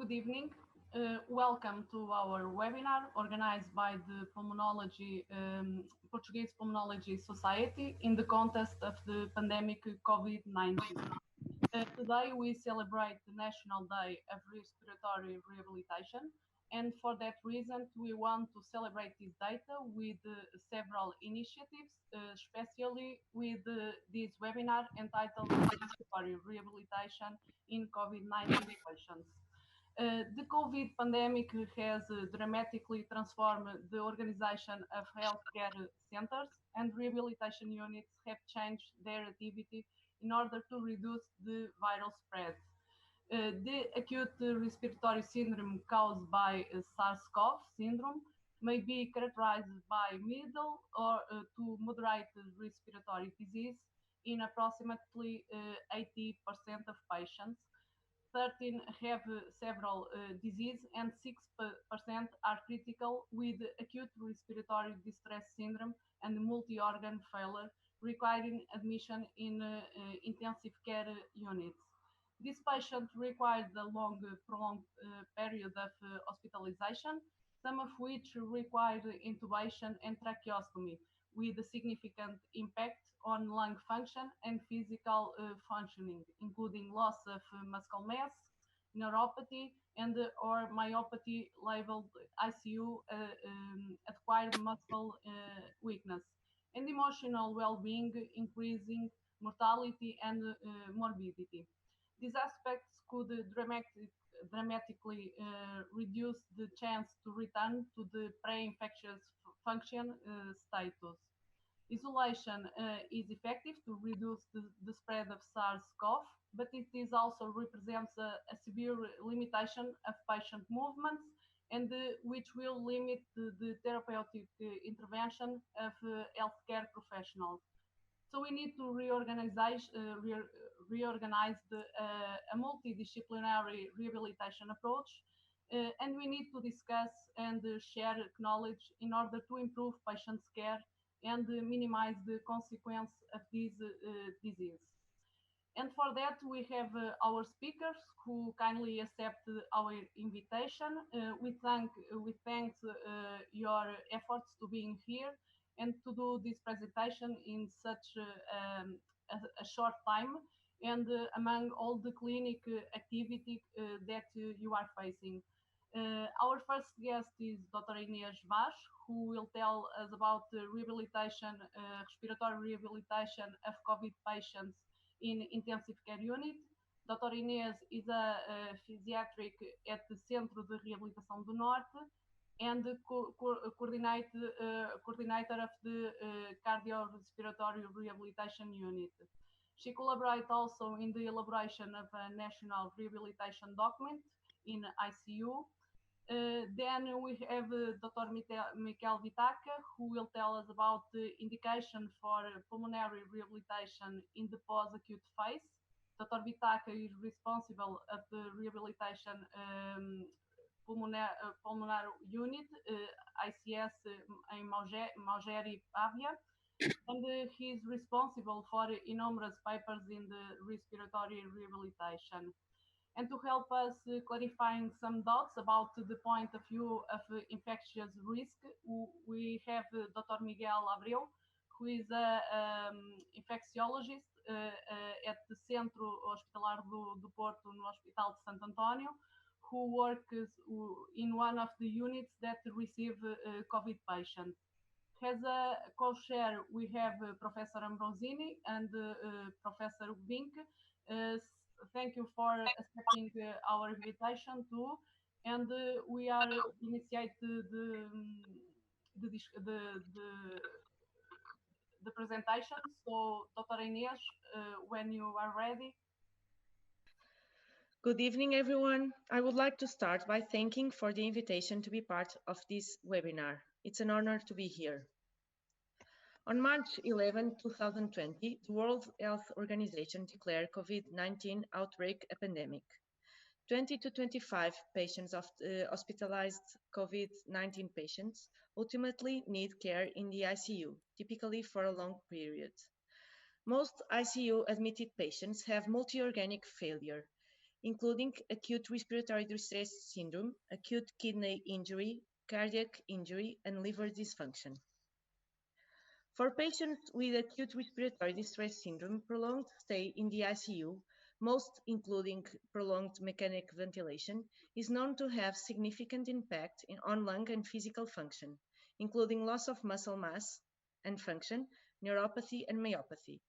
Good evening. Welcome to our webinar organized by the Portuguese Pulmonology Society in the context of the pandemic COVID-19. Today we celebrate the National Day of Respiratory Rehabilitation, and for that reason we want to celebrate this data with several initiatives, especially with this webinar entitled Respiratory Rehabilitation in COVID-19 patients. The COVID pandemic has dramatically transformed the organization of healthcare centers, and rehabilitation units have changed their activity in order to reduce the viral spread. The acute respiratory syndrome caused by SARS-CoV syndrome may be characterized by middle or to moderate respiratory disease in approximately 80% of patients. 13 have several diseases, and 6% are critical with acute respiratory distress syndrome and multi-organ failure, requiring admission in intensive care units. These patients required a prolonged period of hospitalization, some of which required intubation and tracheostomy, with a significant impact on lung function and physical functioning, including loss of muscle mass, neuropathy, and or myopathy labeled ICU acquired muscle weakness, and emotional well-being, increasing mortality and morbidity. These aspects could dramatically reduce the chance to return to the pre-infectious function status. Isolation is effective to reduce the spread of SARS-CoV, but it also represents a severe limitation of patient movements, and which will limit the therapeutic intervention of healthcare professionals. So we need to reorganize a multidisciplinary rehabilitation approach, and we need to discuss and share knowledge in order to improve patients' care and minimize the consequence of this disease. And for that, we have our speakers who kindly accept our invitation. We thank your efforts to being here and to do this presentation in such a short time, and among all the clinic activity that you are facing. Our first guest is Dr. Inês Vaz, who will tell us about the rehabilitation, respiratory rehabilitation of COVID patients in intensive care unit. Dr. Inês is a physiatric at the Centro de Reabilitação do Norte and coordinator of the cardiorespiratory rehabilitation unit. She collaborates also in the elaboration of a national rehabilitation document in ICU. Then we have Dr. Michael Vitaca, who will tell us about the indication for pulmonary rehabilitation in the post-acute phase. Dr. Vitaca is responsible of the rehabilitation pulmonary unit, ICS in Maugeri, Pavia, and he is responsible for numerous papers in the respiratory rehabilitation. And to help us clarifying some doubts about the point of view of infectious risk, we have Dr. Miguel Abril, who is an infecciologist at the Centro Hospitalar do Porto, no Hospital de Santo António, who works in one of the units that receive COVID patients. As a co-chair, we have Professor Ambrosini and Professor Vink. Thank you for accepting our invitation too, and we are initiate the presentation. So, Dr. Inês, when you are ready. Good evening, everyone. I would like to start by thanking for the invitation to be part of this webinar. It's an honor to be here. On March 11, 2020, the World Health Organization declared COVID-19 outbreak epidemic. 20 to 25 patients of hospitalized COVID-19 patients ultimately need care in the ICU, typically for a long period. Most ICU admitted patients have multi-organic failure, including acute respiratory distress syndrome, acute kidney injury, cardiac injury, and liver dysfunction. For patients with acute respiratory distress syndrome, prolonged stay in the ICU, most including prolonged mechanical ventilation, is known to have significant impact on lung and physical function, including loss of muscle mass and function, neuropathy, and myopathy.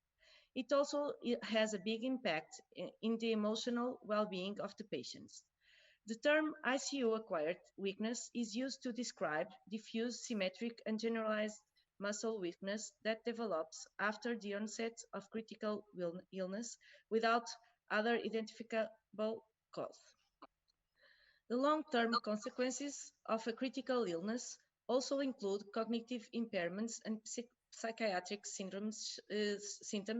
It also has a big impact in the emotional well-being of the patients. The term ICU acquired weakness is used to describe diffuse, symmetric, and generalized muscle weakness that develops after the onset of critical illness without other identifiable cause. The long-term consequences of a critical illness also include cognitive impairments and psychiatric symptoms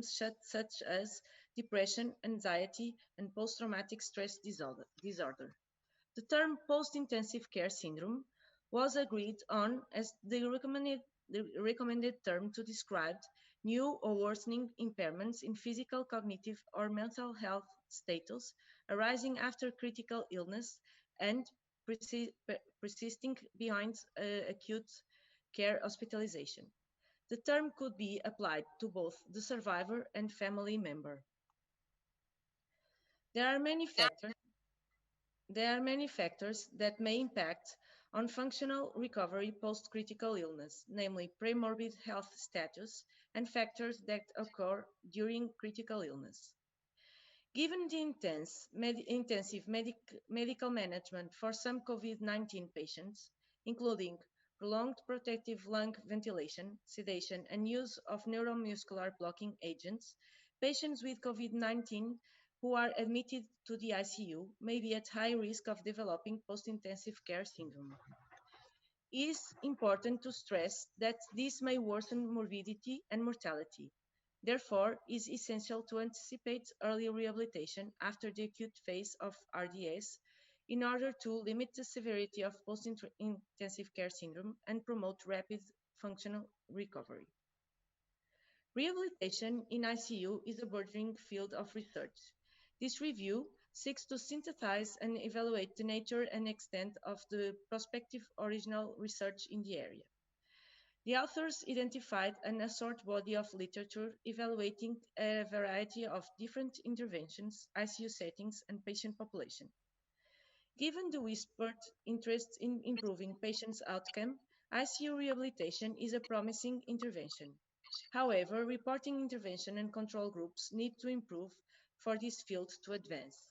such as depression, anxiety, and post-traumatic stress disorder. The term post-intensive care syndrome was agreed on as the recommended term to describe new or worsening impairments in physical, cognitive, or mental health status arising after critical illness and persisting behind acute care hospitalization. The term could be applied to both the survivor and family member. There are many factors that may impact on functional recovery post-critical illness, namely premorbid health status and factors that occur during critical illness. Given the intensive medical management for some COVID-19 patients, including prolonged protective lung ventilation, sedation, and use of neuromuscular blocking agents, patients with COVID-19 who are admitted to the ICU may be at high risk of developing post-intensive care syndrome. It is important to stress that this may worsen morbidity and mortality. Therefore, it is essential to anticipate early rehabilitation after the acute phase of RDS in order to limit the severity of post-intensive care syndrome and promote rapid functional recovery. Rehabilitation in ICU is a burgeoning field of research. This review seeks to synthesize and evaluate the nature and extent of the prospective original research in the area. The authors identified an assorted body of literature evaluating a variety of different interventions, ICU settings, and patient population. Given the whispered interest in improving patients' outcome, ICU rehabilitation is a promising intervention. However, reporting intervention and control groups need to improve for this field to advance.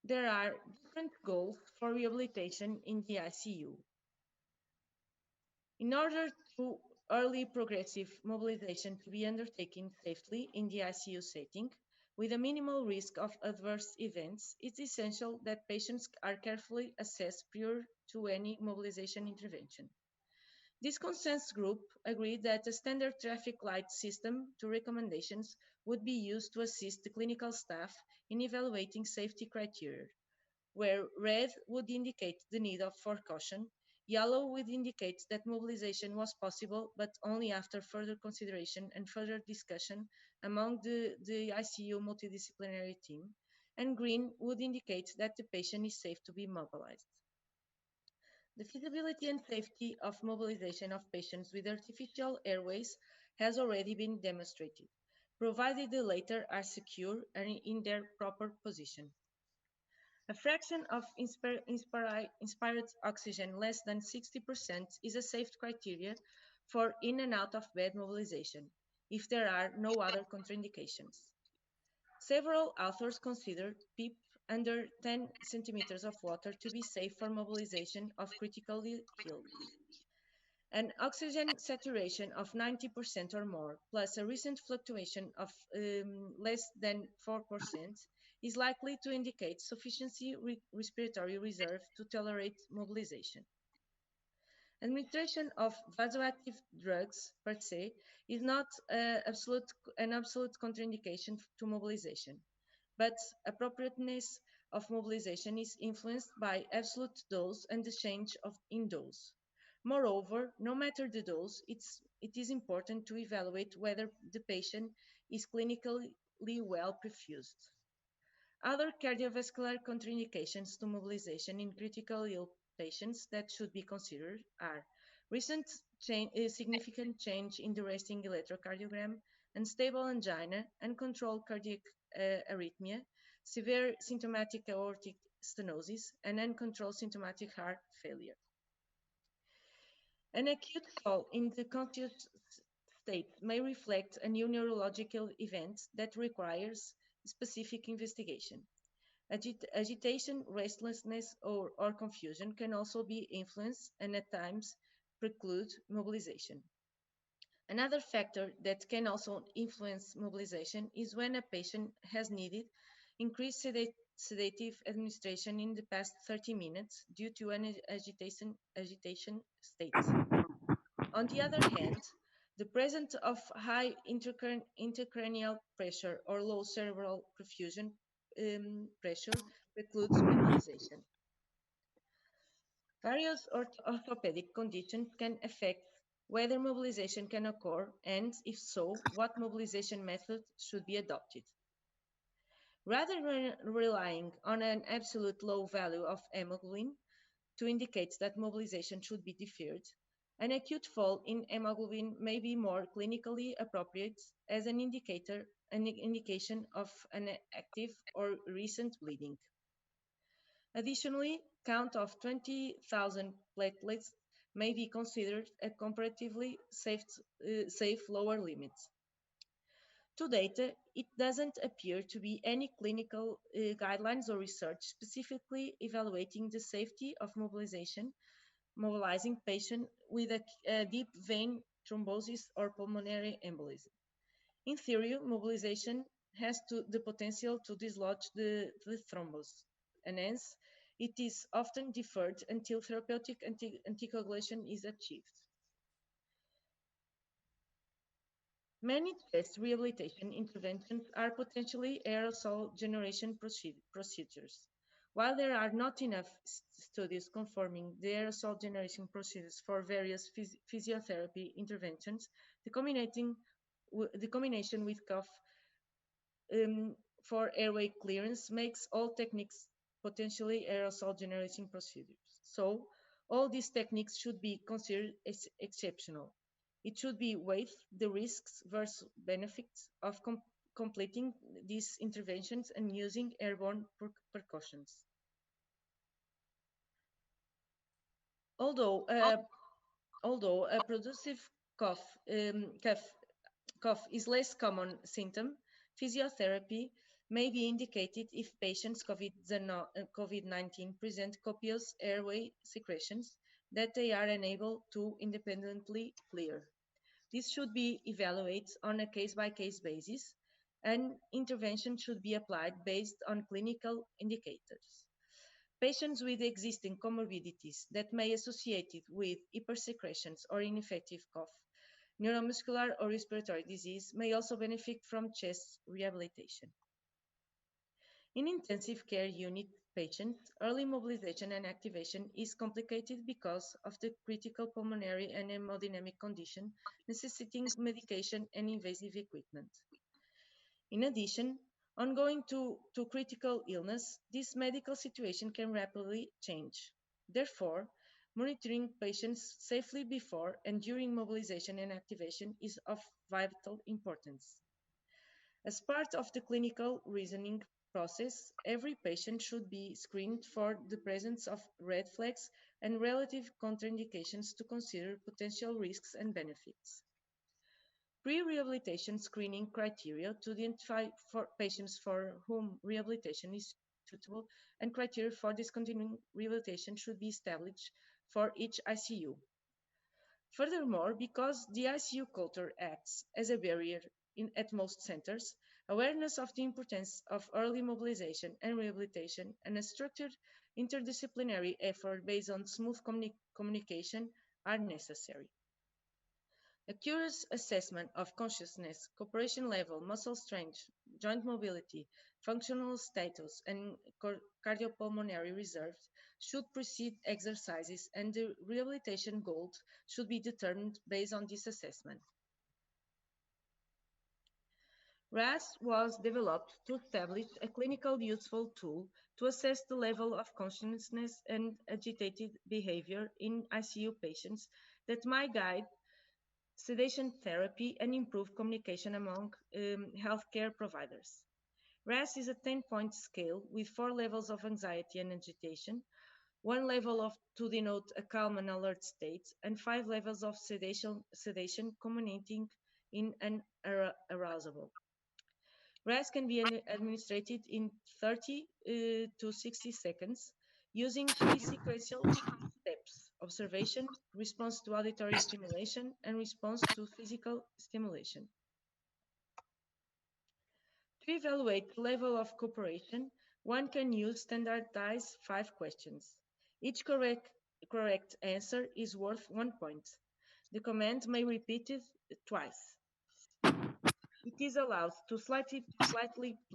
There are different goals for rehabilitation in the ICU. In order to early progressive mobilization to be undertaken safely in the ICU setting, with a minimal risk of adverse events, it's essential that patients are carefully assessed prior to any mobilization intervention. This consensus group agreed that a standard traffic light system to recommendations would be used to assist the clinical staff in evaluating safety criteria, where red would indicate the need for caution, yellow would indicate that mobilization was possible, but only after further consideration and further discussion among the ICU multidisciplinary team, and green would indicate that the patient is safe to be mobilized. The feasibility and safety of mobilization of patients with artificial airways has already been demonstrated, provided the latter are secure and in their proper position. A fraction of inspired oxygen less than 60% is a safe criteria for in and out of bed mobilization, if there are no other contraindications. Several authors consider PEEP under 10 centimeters of water to be safe for mobilization of critically ill. An oxygen saturation of 90% or more, plus a recent fluctuation of less than 4%, is likely to indicate sufficiency respiratory reserve to tolerate mobilization. Administration of vasoactive drugs per se is not an absolute contraindication to mobilization, but appropriateness of mobilization is influenced by absolute dose and the change in dose. Moreover, no matter the dose, it is important to evaluate whether the patient is clinically well perfused. Other cardiovascular contraindications to mobilization in critical ill patients that should be considered are recent significant change in the resting electrocardiogram, unstable angina, uncontrolled cardiac arrhythmia, severe symptomatic aortic stenosis, and uncontrolled symptomatic heart failure. An acute fall in the conscious state may reflect a new neurological event that requires specific investigation. Agitation, restlessness, or confusion can also be influenced and at times preclude mobilization. Another factor that can also influence mobilization is when a patient has needed increased sedative administration in the past 30 minutes due to an agitation state. On the other hand, the presence of high intracranial pressure or low cerebral perfusion pressure precludes mobilization. Various orthopedic conditions can affect whether mobilization can occur and, if so, what mobilization method should be adopted. Rather than relying on an absolute low value of hemoglobin to indicate that mobilization should be deferred, an acute fall in hemoglobin may be more clinically appropriate as an indication of an active or recent bleeding. Additionally, count of 20,000 platelets may be considered a comparatively safe lower limit. To date, it doesn't appear to be any clinical guidelines or research specifically evaluating the safety of mobilizing patients with a deep vein thrombosis or pulmonary embolism. In theory, mobilization has the potential to dislodge the thrombus, and hence it is often deferred until therapeutic anticoagulation is achieved. Many chest rehabilitation interventions are potentially aerosol generation procedures. While there are not enough studies confirming the aerosol generation procedures for various physiotherapy interventions, the combination with cough for airway clearance makes all techniques potentially aerosol generation procedures. So, all these techniques should be considered as exceptional. It should be weighed the risks versus benefits of completing these interventions and using airborne precautions. Although a producive cough is less common symptom, physiotherapy may be indicated if patients COVID-19 present copious airway secretions that they are unable to independently clear. This should be evaluated on a case-by-case basis, and intervention should be applied based on clinical indicators. Patients with existing comorbidities that may be associated with hypersecretions or ineffective cough, neuromuscular or respiratory disease may also benefit from chest rehabilitation. In intensive care unit patients, early mobilization and activation is complicated because of the critical pulmonary and hemodynamic condition necessitating medication and invasive equipment. In addition, ongoing to critical illness, this medical situation can rapidly change. Therefore, monitoring patients safely before and during mobilization and activation is of vital importance. As part of the clinical reasoning process, every patient should be screened for the presence of red flags and relative contraindications to consider potential risks and benefits. Pre-rehabilitation screening criteria to identify for patients for whom rehabilitation is suitable and criteria for discontinuing rehabilitation should be established for each ICU. Furthermore, because the ICU culture acts as a barrier at most centers, awareness of the importance of early mobilization and rehabilitation and a structured interdisciplinary effort based on smooth communication are necessary. Accurate assessment of consciousness, cooperation level, muscle strength, joint mobility, functional status, and cardiopulmonary reserves should precede exercises, and the rehabilitation goals should be determined based on this assessment. RAS was developed to establish a clinical useful tool to assess the level of consciousness and agitated behavior in ICU patients that might guide sedation therapy and improve communication among healthcare providers. RAS is a 10-point scale with 4 levels of anxiety and agitation, 1 level to denote a calm and alert state, and 5 levels of sedation culminating in an arousable. RAS can be administered in 30 to 60 seconds using 3 sequential steps: observation, response to auditory stimulation, and response to physical stimulation. To evaluate the level of cooperation, one can use standardized 5 questions. Each correct answer is worth 1 point. The command may be repeated twice. It is allowed to slightly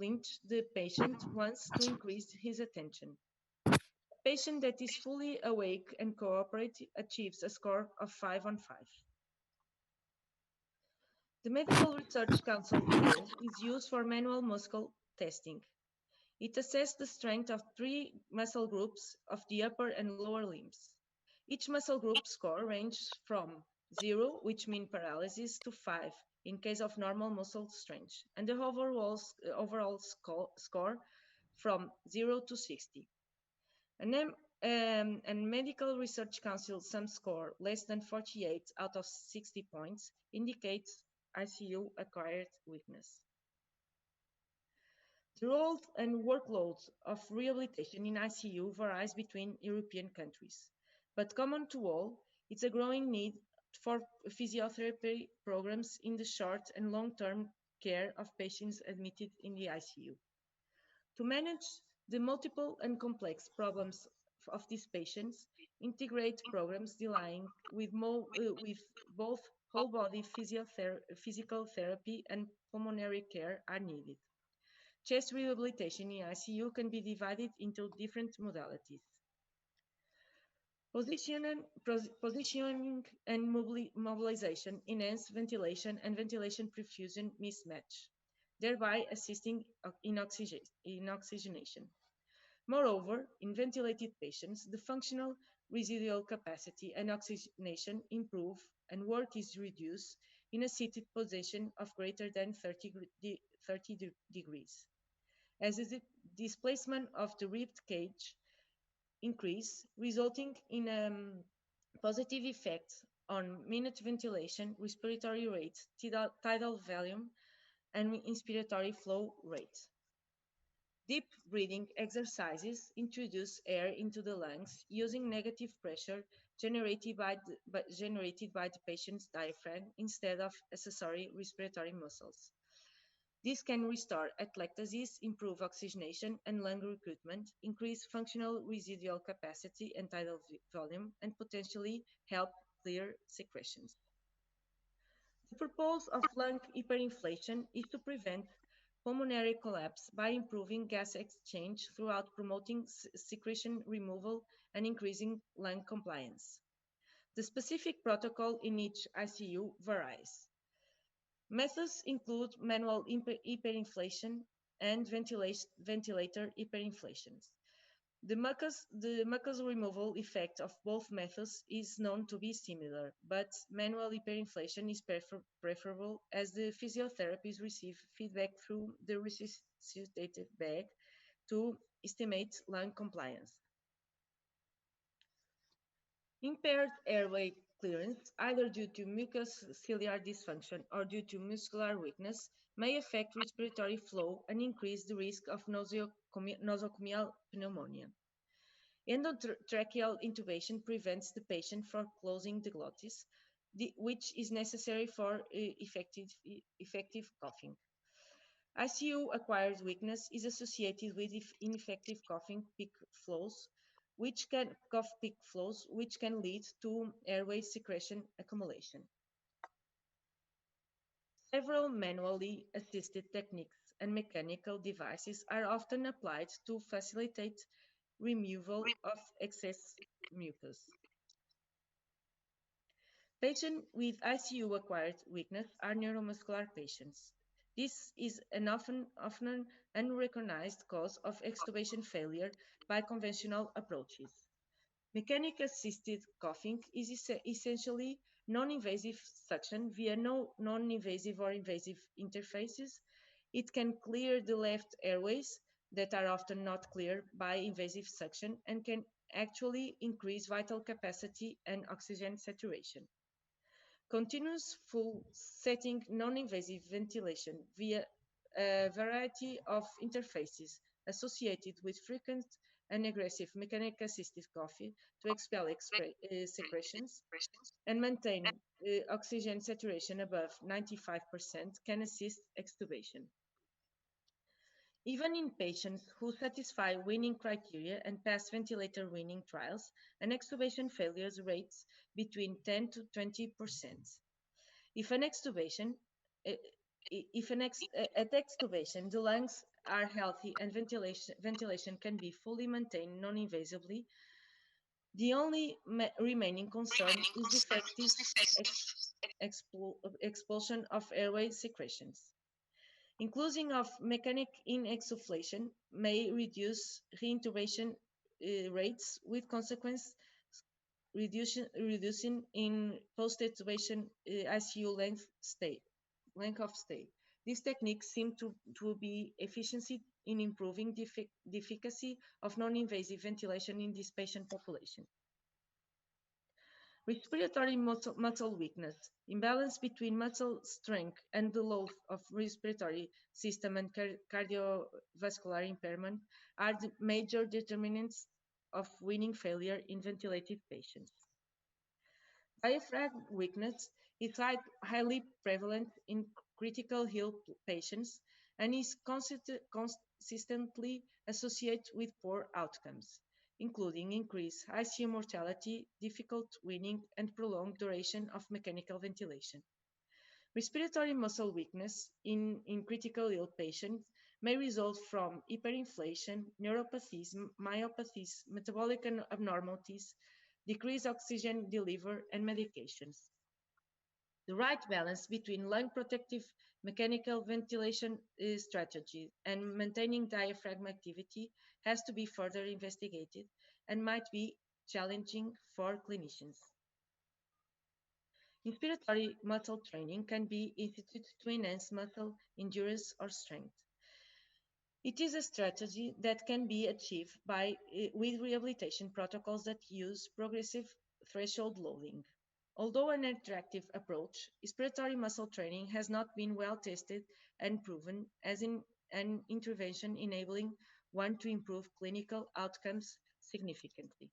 pinch the patient once to increase his attention. A patient that is fully awake and cooperates achieves a score of 5 on 5. The Medical Research Council scale is used for manual muscle testing. It assesses the strength of 3 muscle groups of the upper and lower limbs. Each muscle group score ranges from 0, which means paralysis, to 5 in case of normal muscle strength, and the overall score from 0 to 60. And Medical Research Council SUM score less than 48 out of 60 points indicates ICU acquired weakness. The role and workload of rehabilitation in ICU varies between European countries, but common to all, it's a growing need for physiotherapy programs in the short and long-term care of patients admitted in the ICU. To manage the multiple and complex problems of these patients, integrate programs dealing with both whole-body physical therapy and pulmonary care are needed. Chest rehabilitation in ICU can be divided into different modalities. Positioning and mobilization enhance ventilation and ventilation perfusion mismatch, thereby assisting in oxygenation. Moreover, in ventilated patients, the functional residual capacity and oxygenation improve and work is reduced in a seated position of greater than 30 degrees. As the displacement of the ribbed cage increase, resulting in positive effects on minute ventilation, respiratory rate, tidal volume, and inspiratory flow rate. Deep breathing exercises introduce air into the lungs using negative pressure generated by the patient's diaphragm instead of accessory respiratory muscles. This can restore atelectasis, improve oxygenation and lung recruitment, increase functional residual capacity and tidal volume, and potentially help clear secretions. The purpose of lung hyperinflation is to prevent pulmonary collapse by improving gas exchange throughout promoting secretion removal and increasing lung compliance. The specific protocol in each ICU varies. Methods include manual hyperinflation and ventilator hyperinflations. The mucus removal effect of both methods is known to be similar, but manual hyperinflation is preferable as the physiotherapists receive feedback through the resuscitated bag to estimate lung compliance. Impaired airway clearance, either due to mucociliary dysfunction or due to muscular weakness, may affect respiratory flow and increase the risk of nosocomial pneumonia. Endotracheal intubation prevents the patient from closing the glottis, which is necessary for effective coughing. ICU acquired weakness is associated with ineffective coughing peak flows, which can lead to airway secretion accumulation. Several manually assisted techniques and mechanical devices are often applied to facilitate removal of excess mucus. Patients with ICU acquired weakness are neuromuscular patients. This is an often unrecognized cause of extubation failure by conventional approaches. Mechanic-assisted coughing is essentially non-invasive suction via no non-invasive or invasive interfaces. It can clear the left airways that are often not cleared by invasive suction and can actually increase vital capacity and oxygen saturation. Continuous full setting non-invasive ventilation via a variety of interfaces associated with frequent and aggressive mechanic-assisted coffee to expel secretions and maintain oxygen saturation above 95% can assist extubation. Even in patients who satisfy weaning criteria and pass ventilator weaning trials, an extubation failure rates between 10 to 20%. If an extubation, at extubation, the lungs are healthy and ventilation can be fully maintained non-invasively, the only remaining concern is the effective expulsion of airway secretions. Inclusion of mechanic insufflation may reduce reintubation rates with consequence reducing in post-extubation ICU length of stay. These techniques seem to be efficiency in improving the efficacy of non-invasive ventilation in this patient population. Respiratory muscle weakness, imbalance between muscle strength and the load of respiratory system and cardiovascular impairment are the major determinants of weaning failure in ventilated patients. Diaphragm weakness is highly prevalent in critical ill patients and is consistently associated with poor outcomes, including increased ICU mortality, difficult weaning, and prolonged duration of mechanical ventilation. Respiratory muscle weakness in critical ill patients may result from hyperinflation, neuropathies, myopathies, metabolic abnormalities, decreased oxygen delivery, and medications. The right balance between lung protective mechanical ventilation strategy and maintaining diaphragm activity has to be further investigated and might be challenging for clinicians. Inspiratory muscle training can be instituted to enhance muscle endurance or strength. It is a strategy that can be achieved with rehabilitation protocols that use progressive threshold loading. Although an attractive approach, respiratory muscle training has not been well tested and proven as an intervention enabling one to improve clinical outcomes significantly.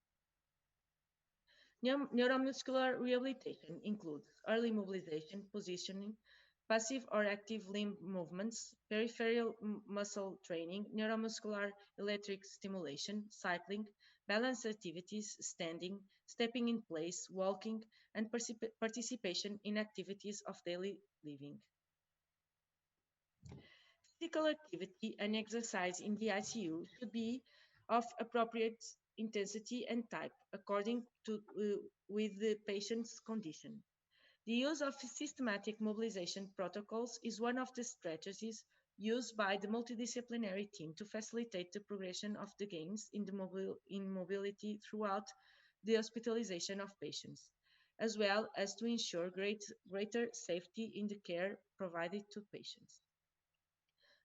Neuromuscular rehabilitation includes early mobilization, positioning, passive or active limb movements, peripheral muscle training, neuromuscular electric stimulation, cycling, balance activities, standing, stepping in place, walking, and participation in activities of daily living. Physical activity and exercise in the ICU should be of appropriate intensity and type according to with the patient's condition. The use of systematic mobilization protocols is one of the strategies used by the multidisciplinary team to facilitate the progression of the gains in mobility throughout the hospitalization of patients, as well as to ensure greater safety in the care provided to patients.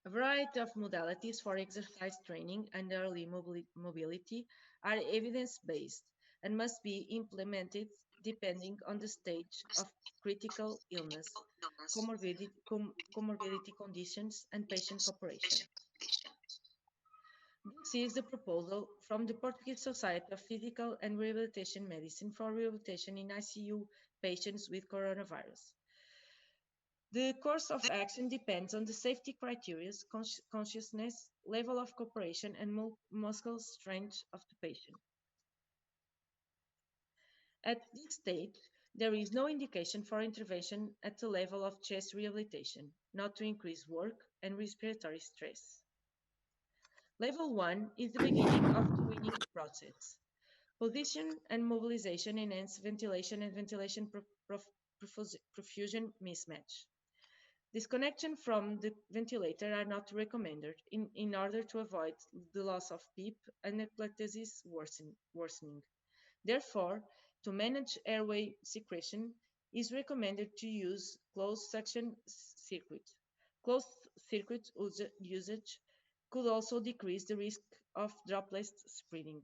A variety of modalities for exercise training and early mobility are evidence-based and must be implemented depending on the stage of critical illness, comorbidity conditions, and patient cooperation. This is the proposal from the Portuguese Society of Physical and Rehabilitation Medicine for rehabilitation in ICU patients with coronavirus. The course of action depends on the safety criteria, consciousness, level of cooperation, and muscle strength of the patient. At this stage, there is no indication for intervention at the level of chest rehabilitation, not to increase work and respiratory stress. Level 1 is the beginning of the weaning process. Position and mobilization enhance ventilation and ventilation perfusion mismatch. Disconnection from the ventilator are not recommended in order to avoid the loss of PEEP and eclectasis worsening. Therefore, to manage airway secretion, is recommended to use closed suction circuit. Closed circuit usage could also decrease the risk of droplet spreading.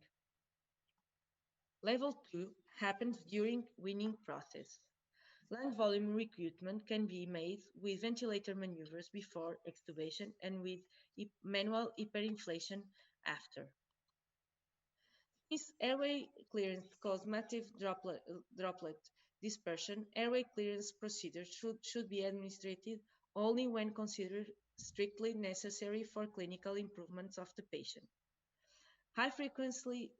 Level 2 happens during weaning process. Lung volume recruitment can be made with ventilator maneuvers before extubation and with manual hyperinflation after. Since airway clearance causes massive droplet dispersion, airway clearance procedures should be administered only when considered strictly necessary for clinical improvements of the patient. High frequency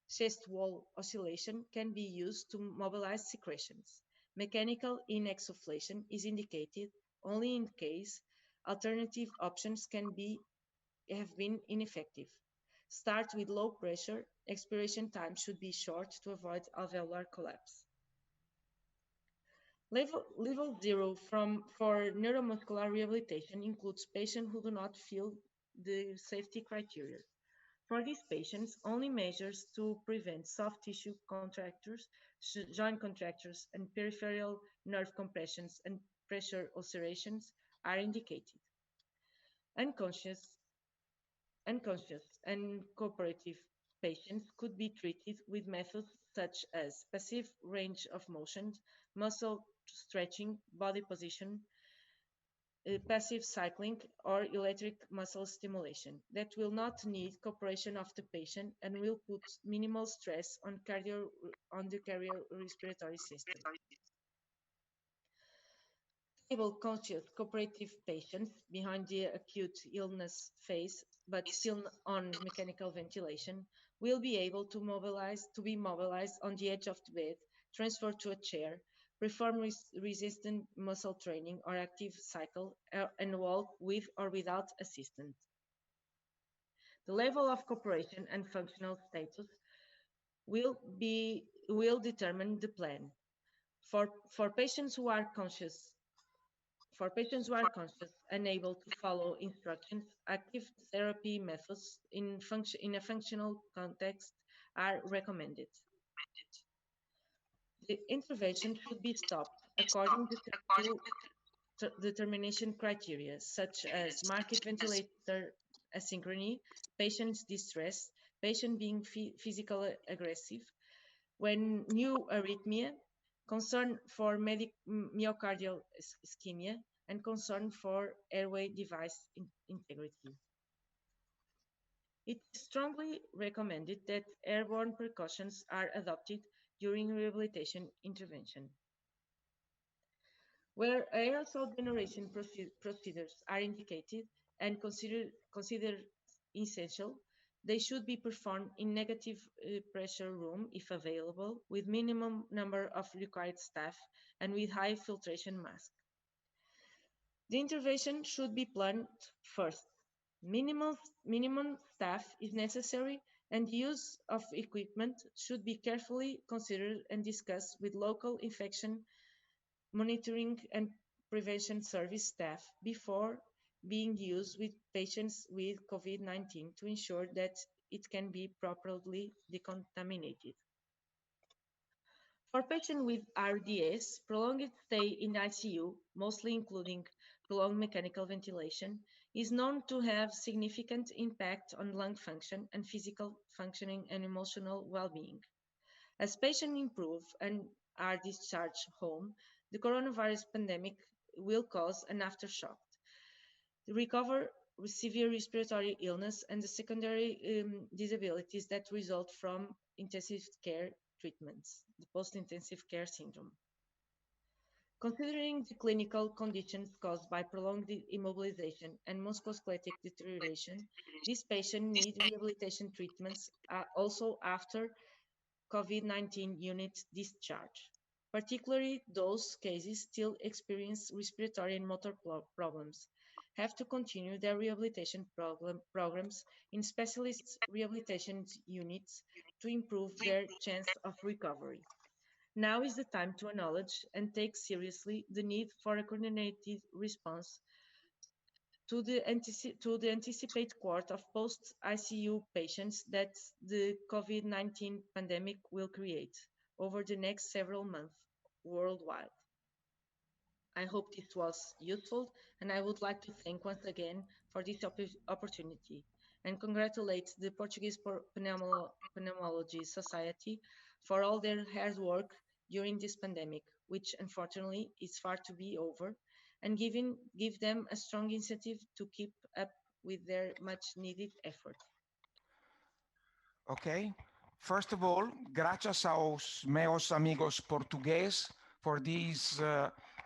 chest wall oscillation can be used to mobilize secretions. Mechanical inexsufflation is indicated only in case alternative options have been ineffective. Start with low pressure. Expiration time should be short to avoid alveolar collapse. Level 0 for neuromuscular rehabilitation includes patients who do not fill the safety criteria. For these patients, only measures to prevent soft tissue contractures, joint contractures, and peripheral nerve compressions and pressure ulcerations are indicated. Unconscious and cooperative patients could be treated with methods such as passive range of motion, muscle stretching, body position, passive cycling, or electric muscle stimulation that will not need cooperation of the patient and will put minimal stress on the cardiorespiratory system. Stable, conscious, cooperative patients behind the acute illness phase, but still on mechanical ventilation, will be able to be mobilized on the edge of the bed, transferred to a chair, perform resistant muscle training or active cycle, and walk with or without assistance. The level of cooperation and functional status will determine the plan. For patients who are conscious and able to follow instructions, active therapy methods in a functional context are recommended. The intervention should be stopped according to determination criteria, such as market ventilator asynchrony, patient's distress, patient being physically aggressive, when new arrhythmia, concern for myocardial ischemia, and concern for airway device integrity. It is strongly recommended that airborne precautions are adopted during rehabilitation intervention. Where aerosol generation procedures are indicated and considered essential, they should be performed in negative pressure room if available, with minimum number of required staff and with high filtration mask. The intervention should be planned first. Minimum staff is necessary, and the use of equipment should be carefully considered and discussed with local infection monitoring and prevention service staff before being used with patients with COVID-19 to ensure that it can be properly decontaminated. For patients with RDS, prolonged stay in ICU, mostly including prolonged mechanical ventilation, is known to have significant impact on lung function and physical functioning and emotional well-being. As patients improve and are discharged home, the coronavirus pandemic will cause an aftershock. The recover severe respiratory illness and the secondary disabilities that result from intensive care treatments, the post-intensive care syndrome. Considering the clinical conditions caused by prolonged immobilization and musculoskeletal deterioration, these patients need rehabilitation treatments also after COVID-19 unit discharge. Particularly those cases still experience respiratory and motor problems have to continue their rehabilitation programs in specialist rehabilitation units to improve their chance of recovery. Now is the time to acknowledge and take seriously the need for a coordinated response to the anticipated cohort of post-ICU patients that the COVID-19 pandemic will create over the next several months worldwide. I hope this was useful, and I would like to thank once again for this opportunity and congratulate the Portuguese Pneumology Society for all their hard work during this pandemic, which unfortunately is far to be over, and give them a strong incentive to keep up with their much needed effort. Okay. First of all, gracias aos meus amigos portugueses for this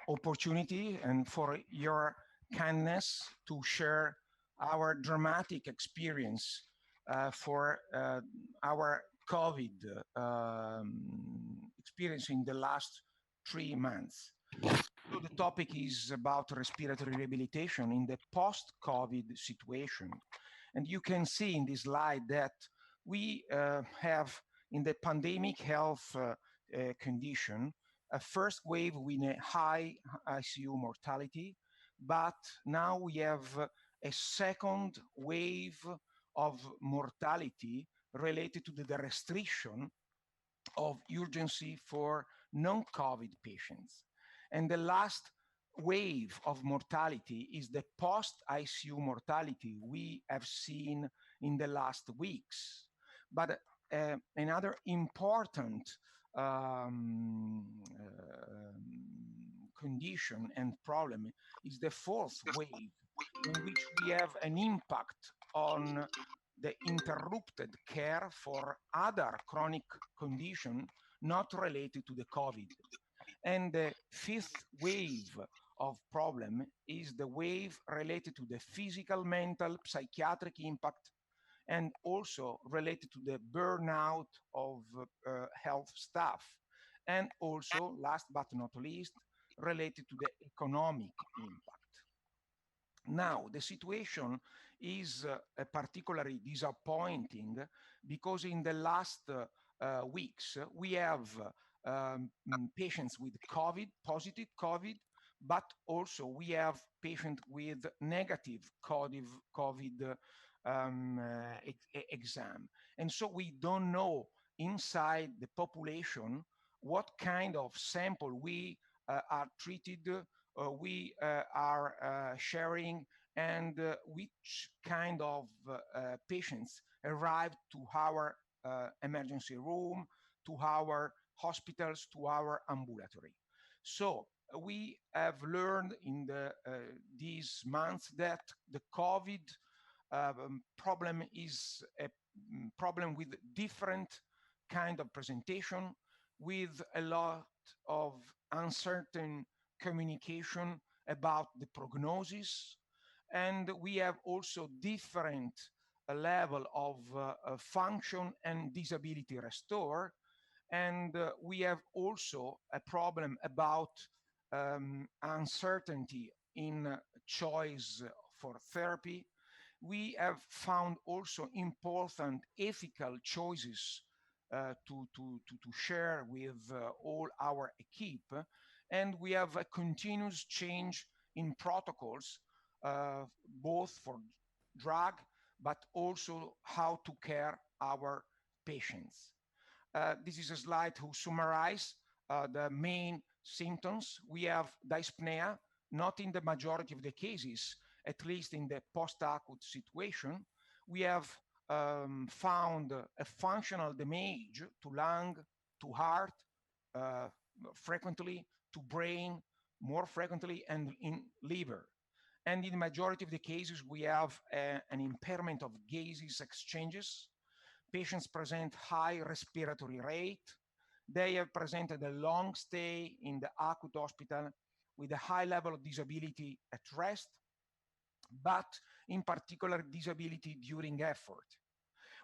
opportunity and for your kindness to share our dramatic experience for our COVID experience in the last 3 months. So the topic is about respiratory rehabilitation in the post-COVID situation. And you can see in this slide that we have in the pandemic health condition a first wave with a high ICU mortality, but now we have a second wave of mortality related to the restriction of urgency for non-COVID patients. And the last wave of mortality is the post-ICU mortality we have seen in the last weeks. But another important condition and problem is the fourth wave, in which we have an impact on the interrupted care for other chronic conditions not related to the COVID. And the fifth wave of problem is the wave related to the physical, mental, psychiatric impact, and also related to the burnout of health staff. And also, last but not least, related to the economic impact. Now, the situation is particularly disappointing because in the last weeks, we have patients with COVID, positive COVID, but also we have patients with negative COVID exam. And so we don't know inside the population what kind of sample we are treated, we are sharing, and which kind of patients arrive to our emergency room, to our hospitals, to our ambulatory. So we have learned in these months that the COVID problem is a problem with different kind of presentation, with a lot of uncertain communication about the prognosis. And we have also different level of function and disability restore. And we have also a problem about uncertainty in choice for therapy. We have found also important ethical choices to share with all our equipe. And we have a continuous change in protocols, both for drug, but also how to care our patients. This is a slide to summarize the main symptoms. We have dyspnea, not in the majority of the cases, at least in the post-acute situation. We have found a functional damage to lung, to heart, frequently, to brain, more frequently, and in liver. And in the majority of the cases, we have an impairment of gases exchanges. Patients present high respiratory rate. They have presented a long stay in the acute hospital with a high level of disability at rest, but in particular disability during effort.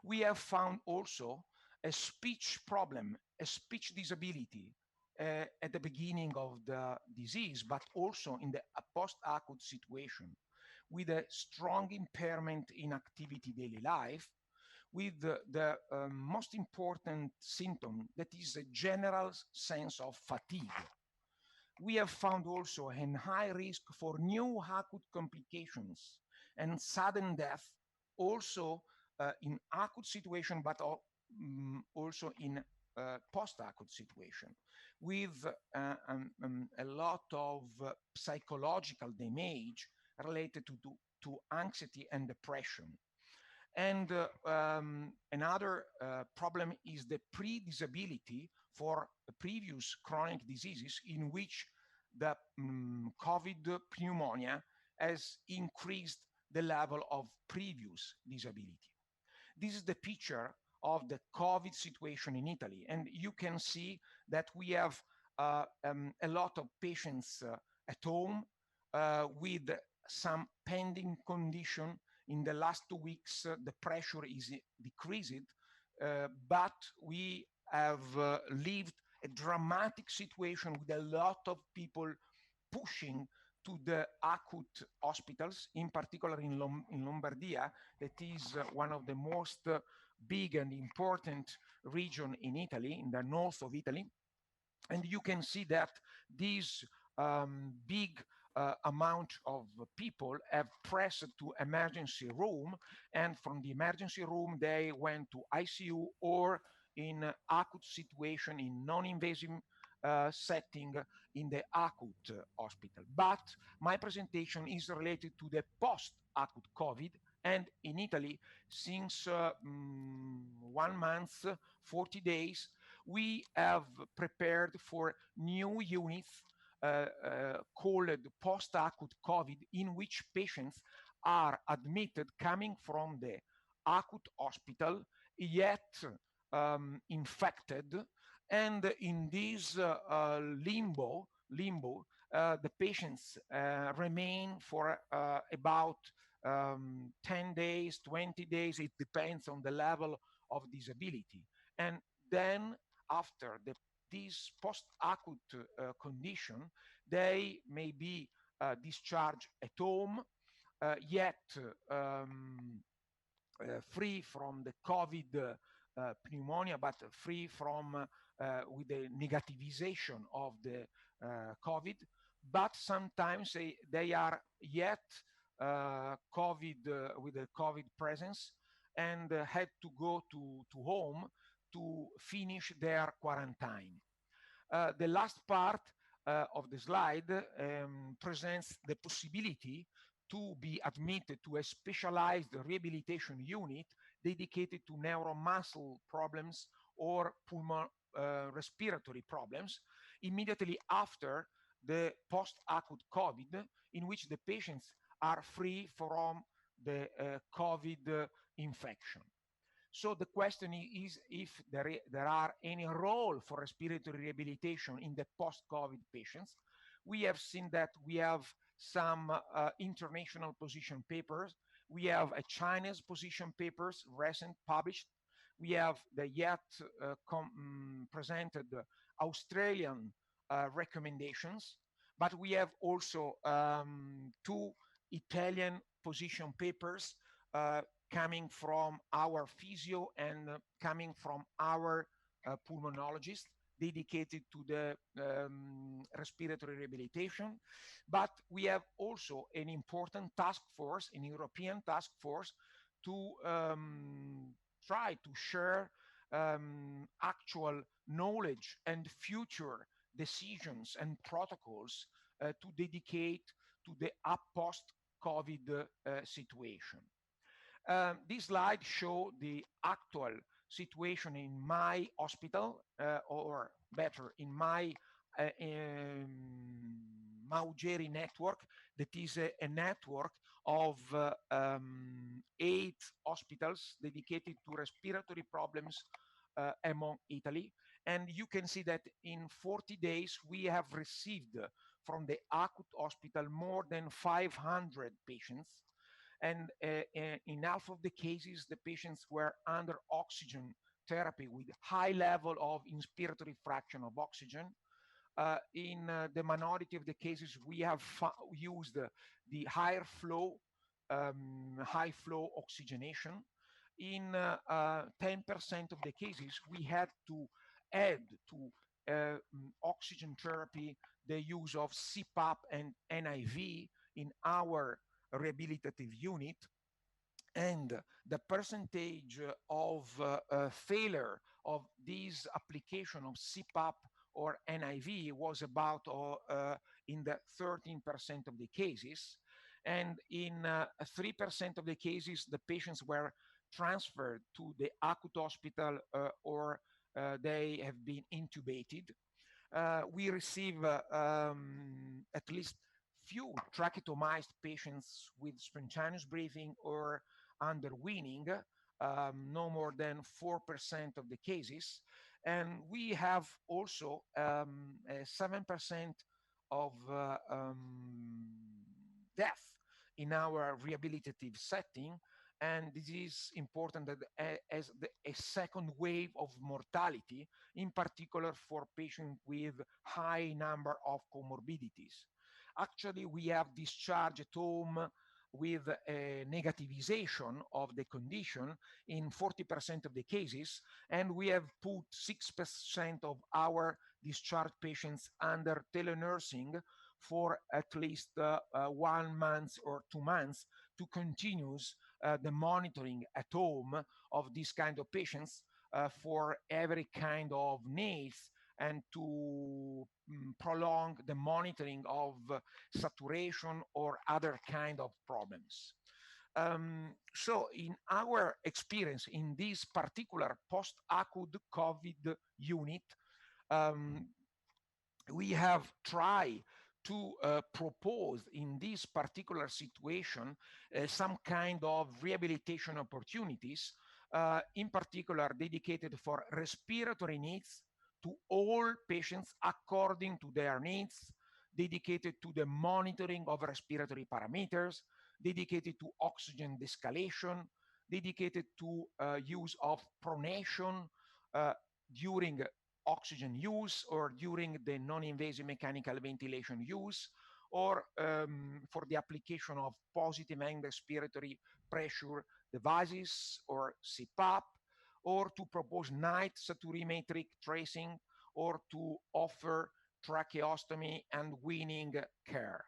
We have found also a speech problem, a speech disability at the beginning of the disease, but also in the post-acute situation with a strong impairment in activity daily life. with the most important symptom, that is a general sense of fatigue. We have found also a high risk for new acute complications and sudden death, also in acute situation, but also in post-acute situation, with a lot of psychological damage related to anxiety and depression. And another problem is the pre-disability for previous chronic diseases in which the COVID pneumonia has increased the level of previous disability. This is the picture of the COVID situation in Italy. And you can see that we have a lot of patients at home with some pending condition. In the last 2 weeks, the pressure is decreased, but we have lived a dramatic situation with a lot of people pushing to the acute hospitals, in particular in Lombardia, that is one of the most big and important region in Italy, in the north of Italy. And you can see that these big amount of people have pressed to emergency room, and from the emergency room they went to ICU or in acute situation in non-invasive setting in the acute hospital. But my presentation is related to the post-acute COVID, and in Italy, since 1 month, 40 days, we have prepared for new units called post-acute COVID, in which patients are admitted coming from the acute hospital, yet infected, and in this limbo, the patients remain for about 10 days, 20 days, it depends on the level of disability. And then after this post-acute condition, they may be discharged at home, yet free from the COVID pneumonia, but free from with the negativization of the COVID. But sometimes they are yet COVID with the COVID presence and had to go to home to finish their quarantine. The last part of the slide presents the possibility to be admitted to a specialized rehabilitation unit dedicated to neuromuscular problems or respiratory problems immediately after the post-acute COVID, in which the patients are free from the COVID infection. So the question is if there are any role for respiratory rehabilitation in the post-COVID patients. We have seen that we have some international position papers. We have a Chinese position papers recent published. We have the yet presented Australian recommendations, but we have also 2 Italian position papers coming from our physio and coming from our pulmonologist dedicated to the respiratory rehabilitation. But we have also an important task force, an European task force, to try to share actual knowledge and future decisions and protocols to dedicate to the post-COVID situation. This slide shows the actual situation in my hospital, or better, in my Maugeri network, that is a network of 8 hospitals dedicated to respiratory problems among Italy. And you can see that in 40 days, we have received from the acute hospital more than 500 patients. And in half of the cases, the patients were under oxygen therapy with high level of inspiratory fraction of oxygen. In the minority of the cases, we have used the high flow oxygenation. in 10% of the cases, we had to add to oxygen therapy the use of CPAP and NIV in our rehabilitative unit. And the percentage of failure of this application of CPAP or NIV was about in the 13% of the cases. And in 3% of the cases, the patients were transferred to the acute hospital or they have been intubated. We receive at least few tracheotomized patients with spontaneous breathing or underweaning, no more than 4% of the cases. And we have also 7% of death in our rehabilitative setting. And this is important that as a second wave of mortality, in particular for patients with high number of comorbidities. Actually, we have discharge at home with a negativization of the condition in 40% of the cases, and we have put 6% of our discharged patients under telenursing for at least 1 month or 2 months to continue the monitoring at home of these kind of patients for every kind of needs and to prolong the monitoring of saturation or other kind of problems. So in our experience in this particular post-acute COVID unit, we have tried to propose in this particular situation some kind of rehabilitation opportunities, in particular dedicated for respiratory needs to all patients according to their needs, dedicated to the monitoring of respiratory parameters, dedicated to oxygen de-escalation, dedicated to use of pronation during oxygen use or during the non-invasive mechanical ventilation use, or for the application of positive end respiratory pressure devices or CPAP, or to propose night saturimetric tracing, or to offer tracheostomy and weaning care.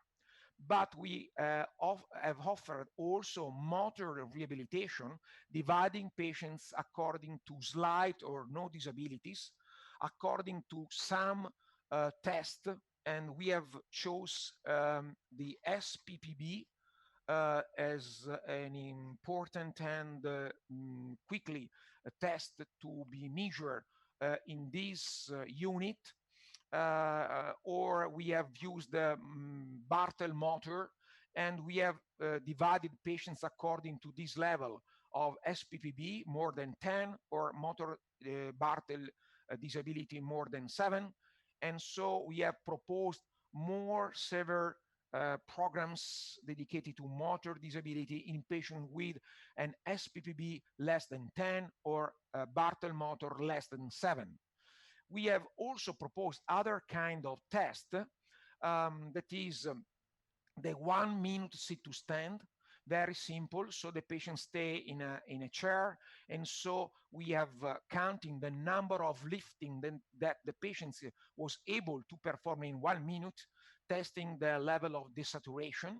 But we have offered also motor rehabilitation, dividing patients according to slight or no disabilities, according to some tests, and we have chose the SPPB as an important and quickly test to be measured in this unit, or we have used the Bartel motor, and we have divided patients according to this level of SPPB more than 10 or motor Bartel disability more than 7. And so we have proposed more severe programs dedicated to motor disability in patients with an SPPB less than 10 or a Bartel motor less than 7. We have also proposed other kind of test that is the 1 minute sit to stand, very simple. So the patient stay in a chair, and so we have counting the number of lifting that the patient was able to perform in 1 minute, testing the level of desaturation.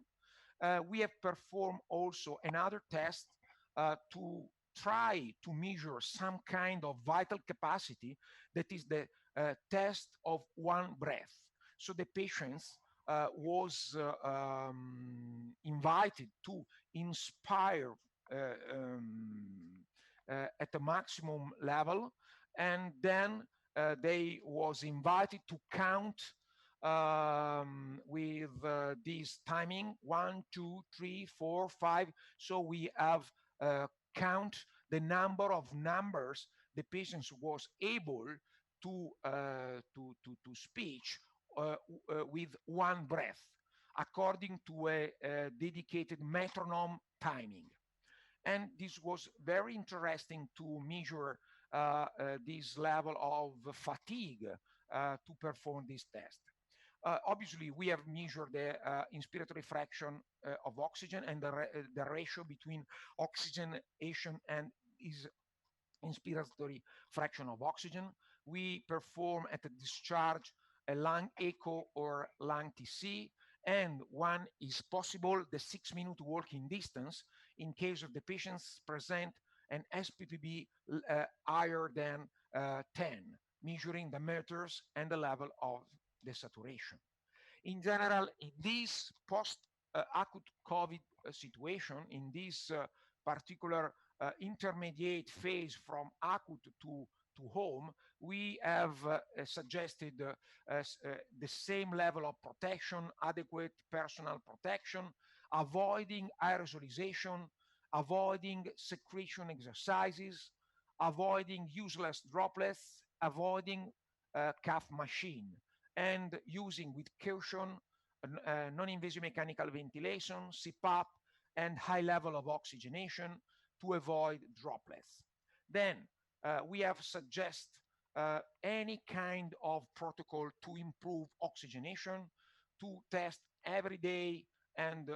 We have performed also another test to try to measure some kind of vital capacity, that is the test of 1 breath. So the patients was invited to inspire at the maximum level, and then they was invited to count with this timing 1, 2, 3, 4, 5. So we have count the number of numbers the patient was able to speech with 1 breath, according to a dedicated metronome timing. And this was very interesting to measure this level of fatigue to perform this test. Obviously, we have measured the inspiratory fraction of oxygen and the ratio between oxygenation and is inspiratory fraction of oxygen. We perform at the discharge a lung echo or lung TC, and one is possible the 6-minute walking distance in case of the patients present an SPPB higher than 10, measuring the meters and the level of the saturation. In general, in this post-acute COVID situation, in this particular intermediate phase from acute to home, we have suggested the same level of protection, adequate personal protection, avoiding aerosolization, avoiding secretion exercises, avoiding useless droplets, avoiding cough machine, and using with caution non-invasive mechanical ventilation, CPAP, and high level of oxygenation to avoid droplets. Then we have suggest any kind of protocol to improve oxygenation, to test every day and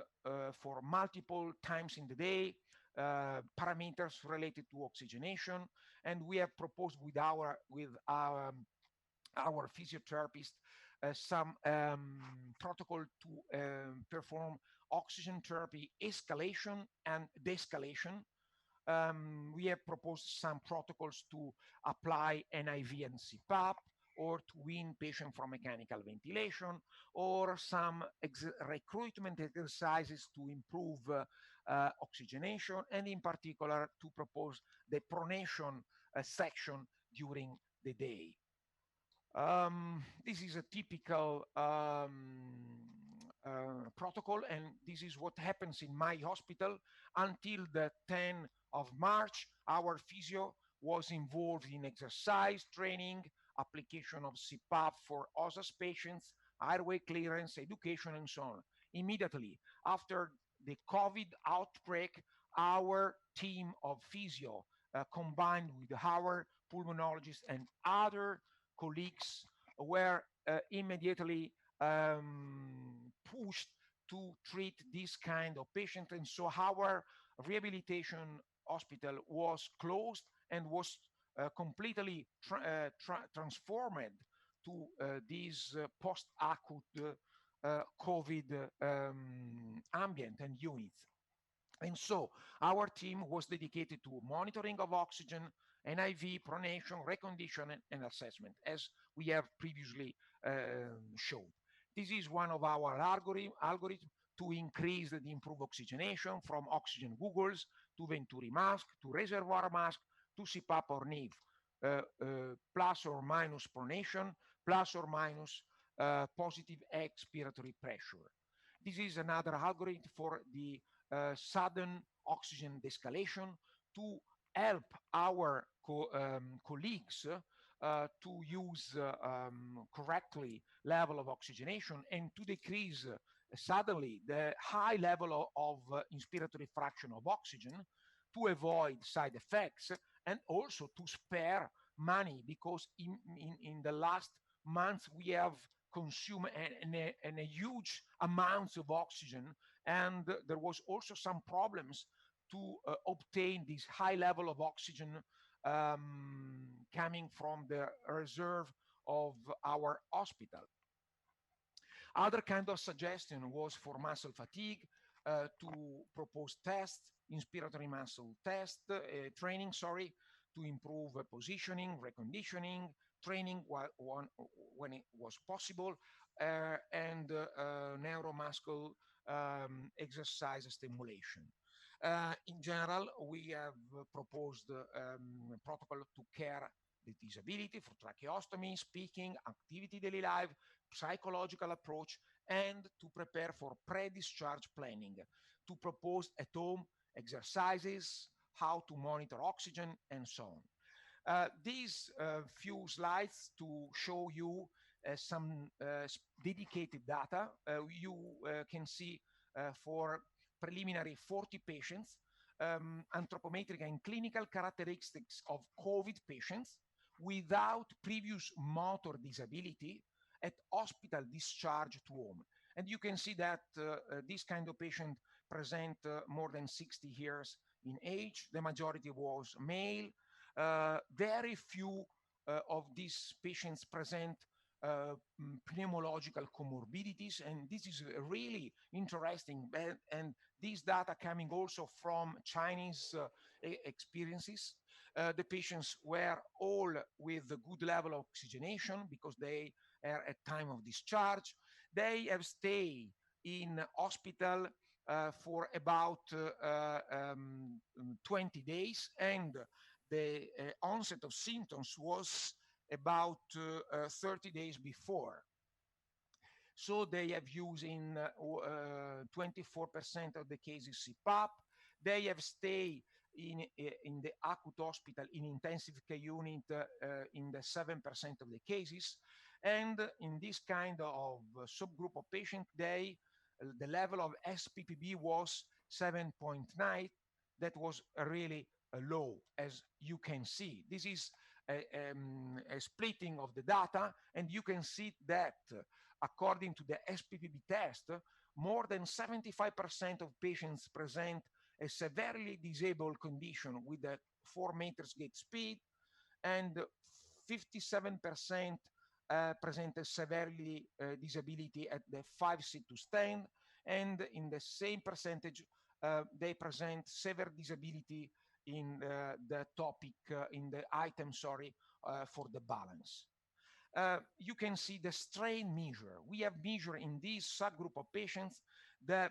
for multiple times in the day, parameters related to oxygenation. And we have proposed with our physiotherapist some protocol to perform oxygen therapy escalation and de-escalation. We have proposed some protocols to apply NIV and CPAP, or to wean patient from mechanical ventilation, or some recruitment exercises to improve oxygenation, and in particular to propose the pronation section during the day. This is a typical protocol, and this is what happens in my hospital. Until the 10th of March, our physio was involved in exercise training, application of CPAP for OSAS patients, airway clearance, education, and so on. Immediately after the COVID outbreak, our team of physio, combined with our pulmonologists and other colleagues, were immediately pushed to treat this kind of patient. And so our rehabilitation hospital was closed and was completely transformed to this post-acute COVID ambient and units. And so our team was dedicated to monitoring of oxygen, NIV, pronation, reconditioning, and assessment, as we have previously showed. This is one of our algorithms to increase the improved oxygenation from oxygen goggles to Venturi mask, to reservoir mask, to CPAP or NIV, plus or minus pronation, plus or minus positive expiratory pressure. This is another algorithm for the sudden oxygen de-escalation to help our colleagues to use correctly level of oxygenation and to decrease suddenly the high level of inspiratory fraction of oxygen, to avoid side effects and also to spare money, because in the last months we have consumed a huge amounts of oxygen, and there was also some problems to obtain this high level of oxygen coming from the reserve of our hospital. Other kind of suggestion was for muscle fatigue, to propose tests, inspiratory muscle test, training, to improve positioning, reconditioning, training when it was possible, and neuromuscular exercise stimulation. In general, we have proposed protocol to care the disability for tracheostomy, speaking, activity daily life, psychological approach, and to prepare for pre-discharge planning, to propose at home exercises, how to monitor oxygen, and so on. These few slides to show you some dedicated data. You can see for preliminary 40 patients, anthropometric and clinical characteristics of COVID patients without previous motor disability at hospital discharge to home. And you can see that this kind of patient present more than 60 years in age. The majority was male. Very few of these patients present pneumological comorbidities, and this is really interesting. And these data coming also from Chinese experiences. The patients were all with a good level of oxygenation because they are at time of discharge. They have stayed in hospital for about 20 days, and the onset of symptoms was about 30 days before. So they have used in 24% of the cases CPAP. They have stayed in the acute hospital in intensive care unit in the 7% of the cases. And in this kind of subgroup of patients, the level of SPPB was 7.9. That was really low, as you can see. This is a splitting of the data, and you can see that according to the SPPB test, more than 75% of patients present a severely disabled condition with a 4 meters gait speed, and 57% present a severely disability at the 5 sit-to stand, and in the same percentage, they present severe disability in the topic, in the item, sorry, for the balance. You can see the strain measure. We have measured in this subgroup of patients the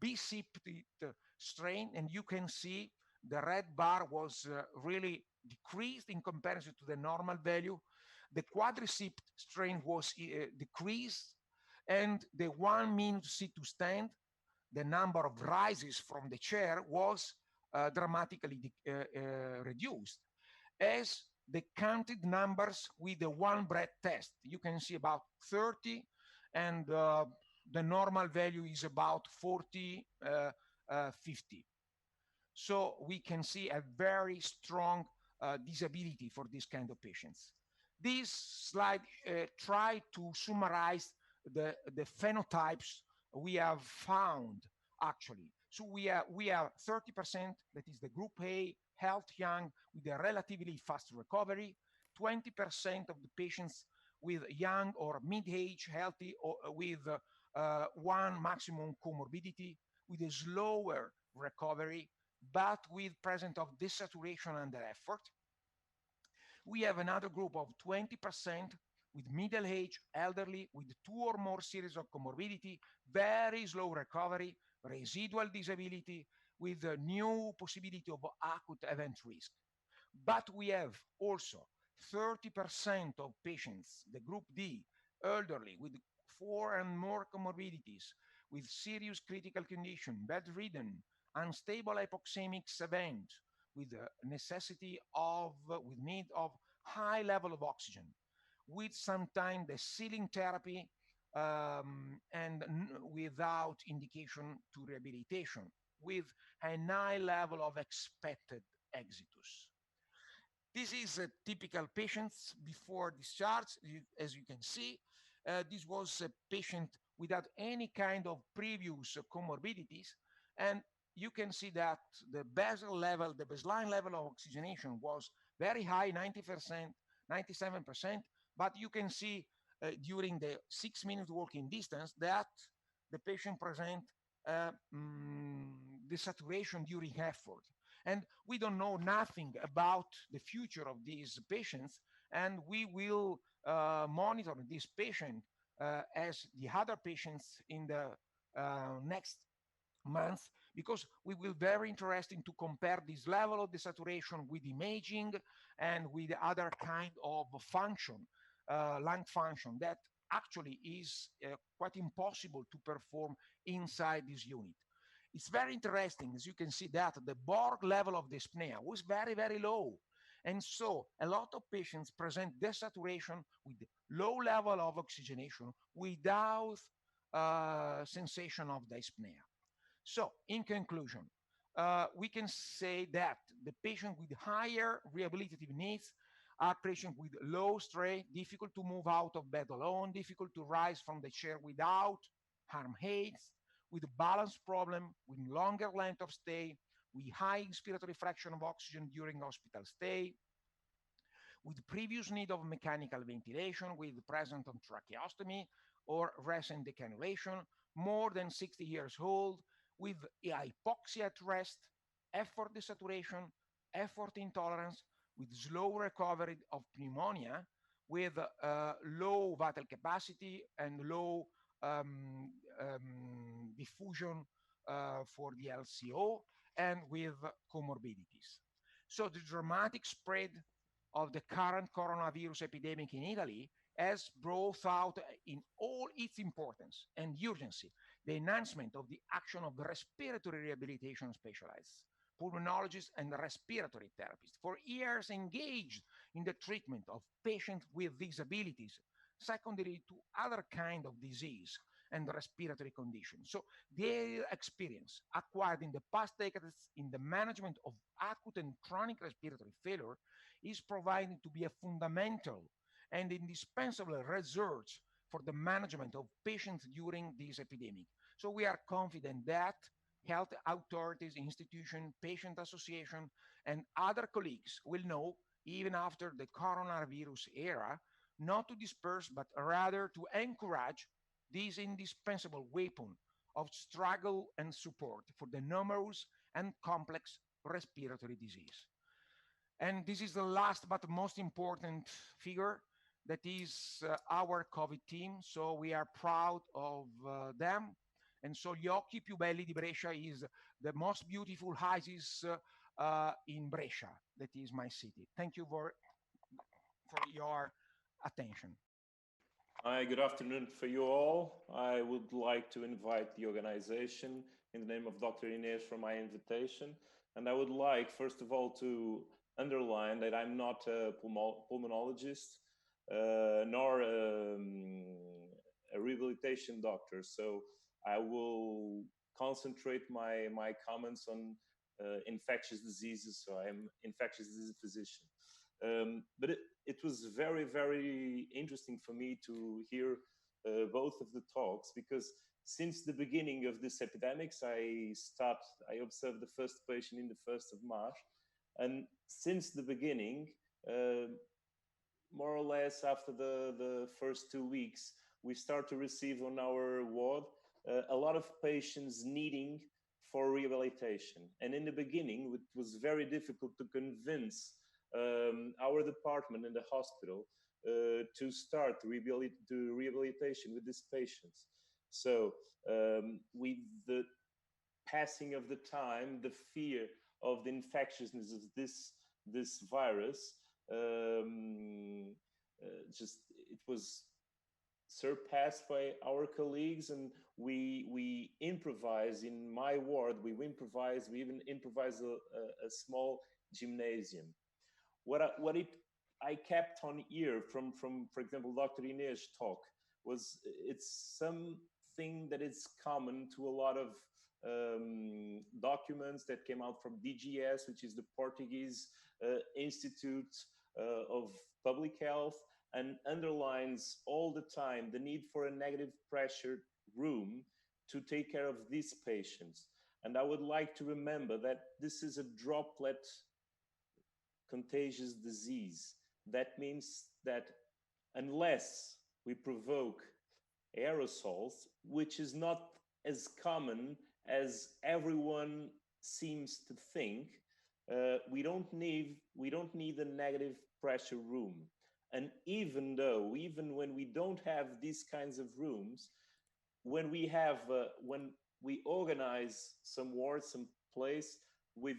bicipit strain, and you can see the red bar was really decreased in comparison to the normal value. The quadricip strain was decreased, and the 1 minute sit-to stand, the number of rises from the chair was dramatically reduced, as the counted numbers with the 1 breath test. You can see about 30, and the normal value is about 40, 50. So we can see a very strong disability for this kind of patients. This slide try to summarize the phenotypes we have found, actually. So we have 30%, that is the group A, health young with a relatively fast recovery, 20% of the patients with young or mid-age healthy or with one maximum comorbidity, with a slower recovery, but with presence of desaturation under effort. We have another group of 20% with middle age, elderly, with 2 or more series of comorbidity, very slow recovery, residual disability, with a new possibility of acute event risk. But we have also 30% of patients, the group D, elderly, with 4 and more comorbidities, with serious critical condition, bedridden, unstable hypoxemic event, with necessity of, with need of high level of oxygen, with sometimes the ceiling therapy and without indication to rehabilitation, with a high level of expected exitus. This is a typical patient before discharge. As you can see, this was a patient without any kind of previous comorbidities, and you can see that the basal level, the baseline level of oxygenation was very high, 90%, 97%, but you can see during the 6 minute walking distance that the patient present desaturation during effort. And we don't know nothing about the future of these patients, and we will monitor this patient as the other patients in the next months, because we will very interesting to compare this level of desaturation with imaging and with other kind of function, lung function, that actually is quite impossible to perform inside this unit. It's very interesting, as you can see, that the Borg level of dyspnea was very, very low. And so a lot of patients present desaturation with low level of oxygenation without sensation of dyspnea. So in conclusion, we can say that the patient with higher rehabilitative needs are patients with low strength, difficult to move out of bed alone, difficult to rise from the chair without arm aids, with a balance problem, with longer length of stay, with high inspiratory fraction of oxygen during hospital stay, with previous need of mechanical ventilation with present on tracheostomy or recent decannulation, more than 60 years old, with hypoxia at rest, effort desaturation, effort intolerance, with slow recovery of pneumonia, with low vital capacity and low diffusion for the LCO, and with comorbidities. So the dramatic spread of the current coronavirus epidemic in Italy has brought out in all its importance and urgency the enhancement of the action of the respiratory rehabilitation specialists, pulmonologists, and respiratory therapists, for years engaged in the treatment of patients with disabilities, secondary to other kind of disease and respiratory conditions. So their experience acquired in the past decades in the management of acute and chronic respiratory failure is providing to be a fundamental and indispensable resource for the management of patients during this epidemic. So we are confident that health authorities, institutions, patient association, and other colleagues will know, even after the coronavirus era, not to disperse, but rather to encourage this indispensable weapon of struggle and support for the numerous and complex respiratory disease. And this is the last but most important figure, that is our COVID team. So we are proud of them. And so gli occhi più belli di Brescia is the most beautiful ISIS in Brescia. That is my city. Thank you for your attention. Hi, good afternoon for you all. I would like to invite the organization in the name of Dr. Inês for my invitation. And I would like, first of all, to underline that I'm not a pulmonologist, nor a rehabilitation doctor. So I will concentrate my comments on infectious diseases. So I'm infectious disease physician. But it was very, very interesting for me to hear both of the talks, because since the beginning of this epidemics, I observed the first patient in the 1st of March. And since the beginning, more or less after the first 2 weeks, we start to receive on our ward a lot of patients needing for rehabilitation. And in the beginning, it was very difficult to convince our department in the hospital to start the rehabilitation with these patients. So with the passing of the time, the fear of the infectiousness of this virus, it was surpassed by our colleagues, and we improvise in my ward. We even improvise a small gymnasium. What I kept on ear from for example, Dr. Inês' talk was, it's something that is common to a lot of documents that came out from DGS, which is the Portuguese Institute of Public Health, and underlines all the time the need for a negative pressure room to take care of these patients. And I would like to remember that this is a droplet contagious disease. That means that unless we provoke aerosols, which is not as common as everyone seems to think, we don't need a negative pressure room. And even when we don't have these kinds of rooms, when we organize some wards, some place with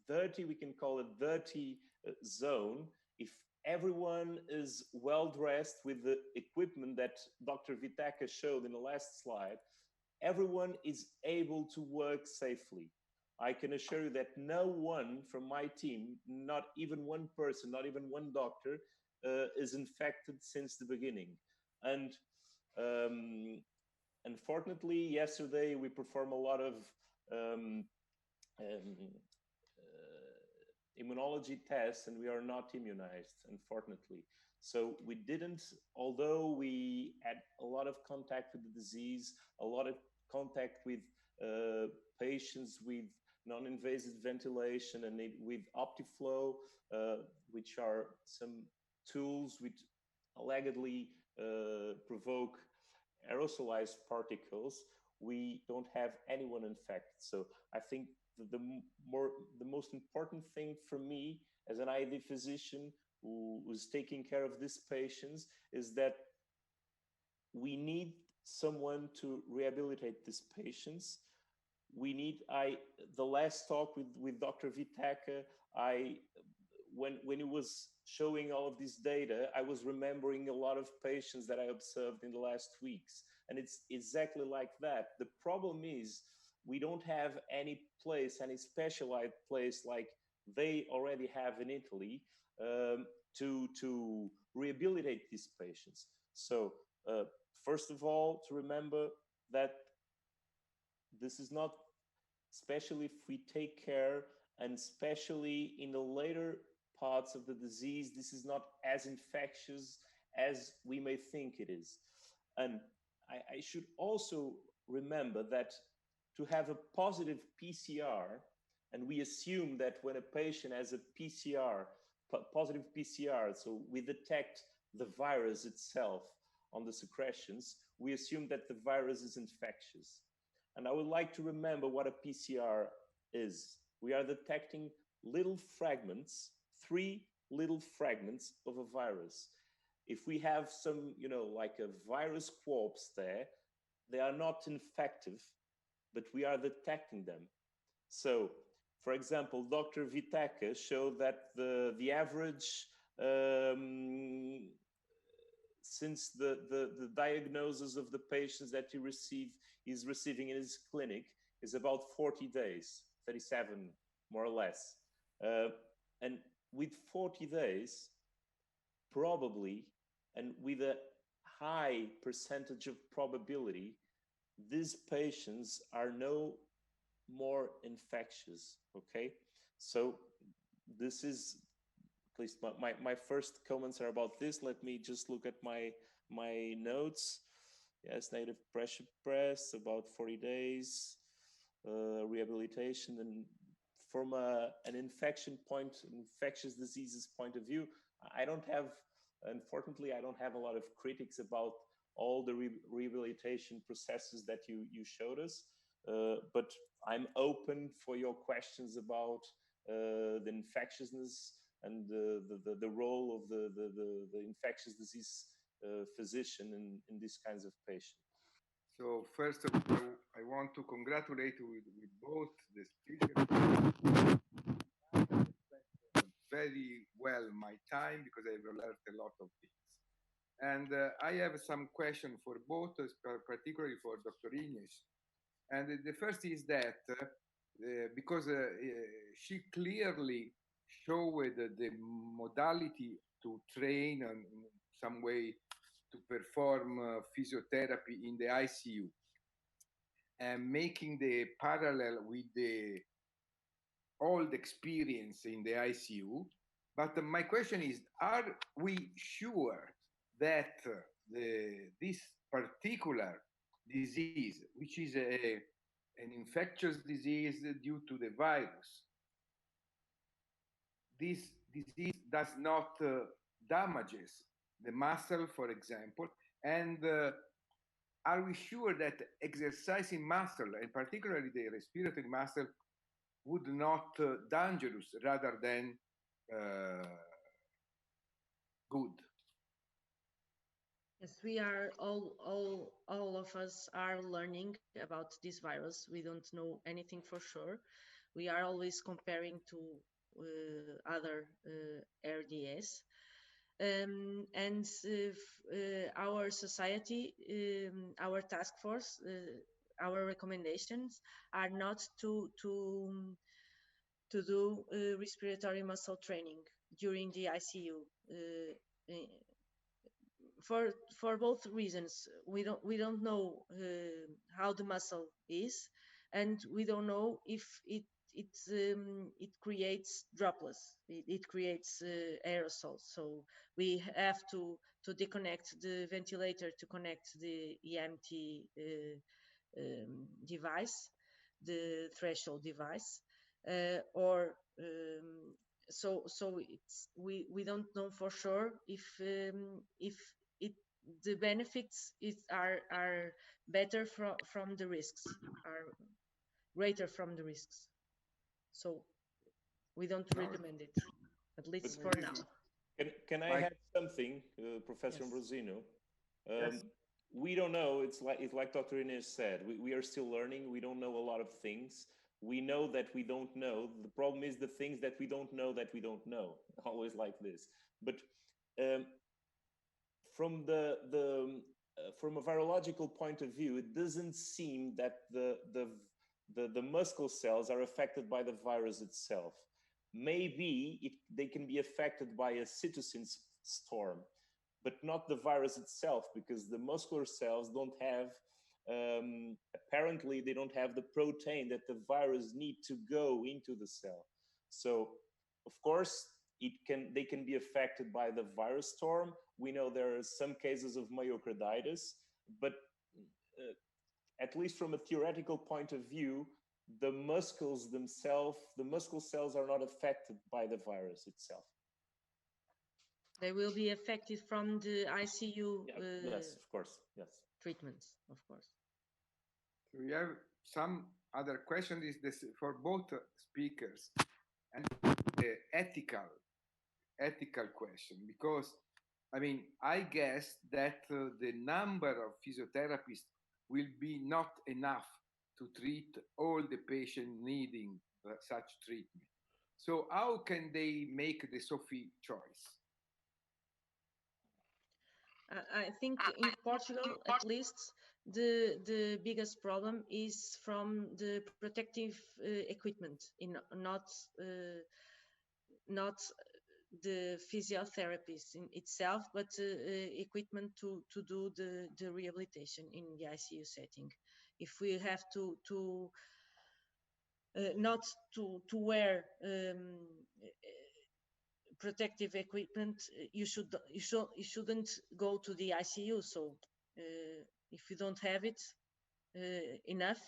dirty, we can call it dirty zone, if everyone is well dressed with the equipment that Dr. Vitaka showed in the last slide, everyone is able to work safely. I can assure you that no one from my team, not even one person, not even one doctor, is infected since the beginning. And unfortunately, yesterday we performed a lot of immunology tests, and we are not immunized, unfortunately. So we didn't, although we had a lot of contact with the disease, a lot of contact with patients with non-invasive ventilation and with OptiFlow, which are some tools which allegedly provoke aerosolized particles, we don't have anyone infected. So I think the most important thing for me as an ID physician who's taking care of these patients is that we need someone to rehabilitate these patients. We need, the last talk with Dr. Vitaka, when he was showing all of this data, I was remembering a lot of patients that I observed in the last weeks. And it's exactly like that. The problem is we don't have any place, any specialized place like they already have in Italy to rehabilitate these patients. So first of all, to remember that this is not, especially if we take care, and especially in the later parts of the disease, this is not as infectious as we may think it is. And I should also remember that to have a positive PCR, and we assume that when a patient has a PCR, positive PCR, so we detect the virus itself on the secretions, we assume that the virus is infectious. And I would like to remember what a PCR is. We are detecting little fragments, 3 little fragments of a virus. If we have some, like a virus corpse there, they are not infective, but we are detecting them. So, for example, Dr. Vitaka showed that the average since the diagnosis of the patients that he's receiving in his clinic is about 40 days, 37 more or less. And with 40 days, probably, and with a high percentage of probability, these patients are no more infectious, okay? So this is, at least my first comments are about this. Let me just look at my notes. Yes, native pressure press, about 40 days, rehabilitation. And from an infectious diseases point of view, unfortunately, I don't have a lot of critics about all the rehabilitation processes that you showed us. But I'm open for your questions about the infectiousness and the role of the infectious disease physician in these kinds of patients. So first of all, I want to congratulate you with both the speakers. Very well my time because I've learned a lot of things. And I have some questions for both, particularly for Dr. Ines. And the first is that because she clearly showed the modality to train in some way to perform physiotherapy in the ICU and making the parallel with the old experience in the ICU. But my question is, are we sure that this particular disease, which is an infectious disease due to the virus, this disease does not damages the muscle, for example, and are we sure that exercising muscle, and particularly the respiratory muscle, would not dangerous rather than good? Yes, we are all of us are learning about this virus. We don't know anything for sure. We are always comparing to other RDS. And our society, our task force, our recommendations are not to do respiratory muscle training during the ICU. For both reasons, we don't know how the muscle is, and we don't know if it creates droplets, it creates aerosols. So we have to disconnect the ventilator to connect the EMT device, the threshold device, or so we don't know for sure if the benefits are better from the risks, are greater from the risks. So we don't recommend it, at least for now. Can I add something, Professor Yes. Ambrosino? Yes. We don't know. It's like Dr. Inez said. We are still learning. We don't know a lot of things. We know that we don't know. The problem is the things that we don't know that we don't know. Always like this. But from from a virological point of view, it doesn't seem that the muscle cells are affected by the virus itself. Maybe they can be affected by a cytokine storm, but not the virus itself, because the muscular cells don't have, apparently they don't have the protein that the virus need to go into the cell. So of course they can be affected by the virus storm. We know there are some cases of myocarditis, but at least from a theoretical point of view, the muscles themselves, the muscle cells are not affected by the virus itself. They will be affected from the ICU. Yes, of course. Yes. Treatments, of course. So we have some other question is this for both speakers, and the ethical question, because I mean, I guess that the number of physiotherapists will be not enough to treat all the patients needing such treatment. So how can they make the Sophie choice? I think in Portugal, at least, the biggest problem is from the protective equipment, not the physiotherapist in itself, but equipment to do the rehabilitation in the ICU setting. If we have to not to wear protective equipment, you shouldn't go to the ICU. So if you don't have it enough,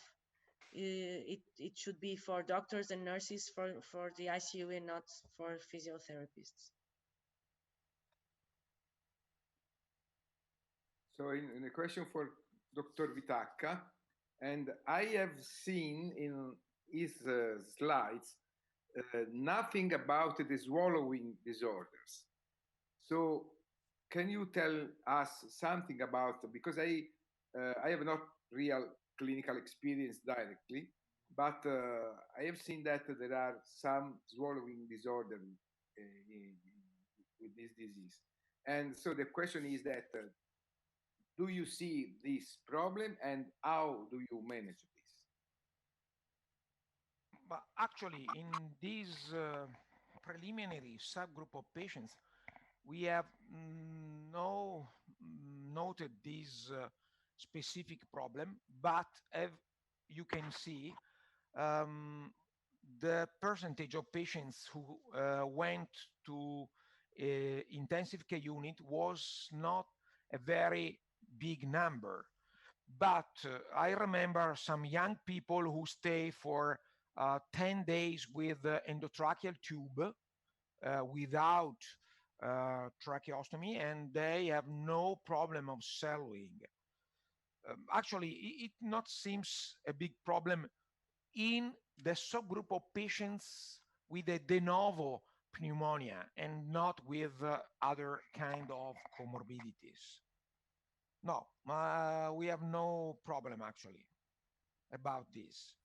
it should be for doctors and nurses for the ICU and not for physiotherapists. So in a question for Dr. Vitacca, and I have seen in his slides nothing about the swallowing disorders. So can you tell us something about, because I have not real clinical experience directly, but I have seen that there are some swallowing disorder with this disease. And so the question is that, do you see this problem and how do you manage this? But actually, in this preliminary subgroup of patients, we have noted this specific problem, but as you can see, the percentage of patients who went to intensive care unit was not a very big number. But I remember some young people who stay for 10 days with endotracheal tube without tracheostomy, and they have no problem of swallowing. Actually, it not seems a big problem in the subgroup of patients with a de novo pneumonia and not with other kind of comorbidities. No, we have no problem actually about this.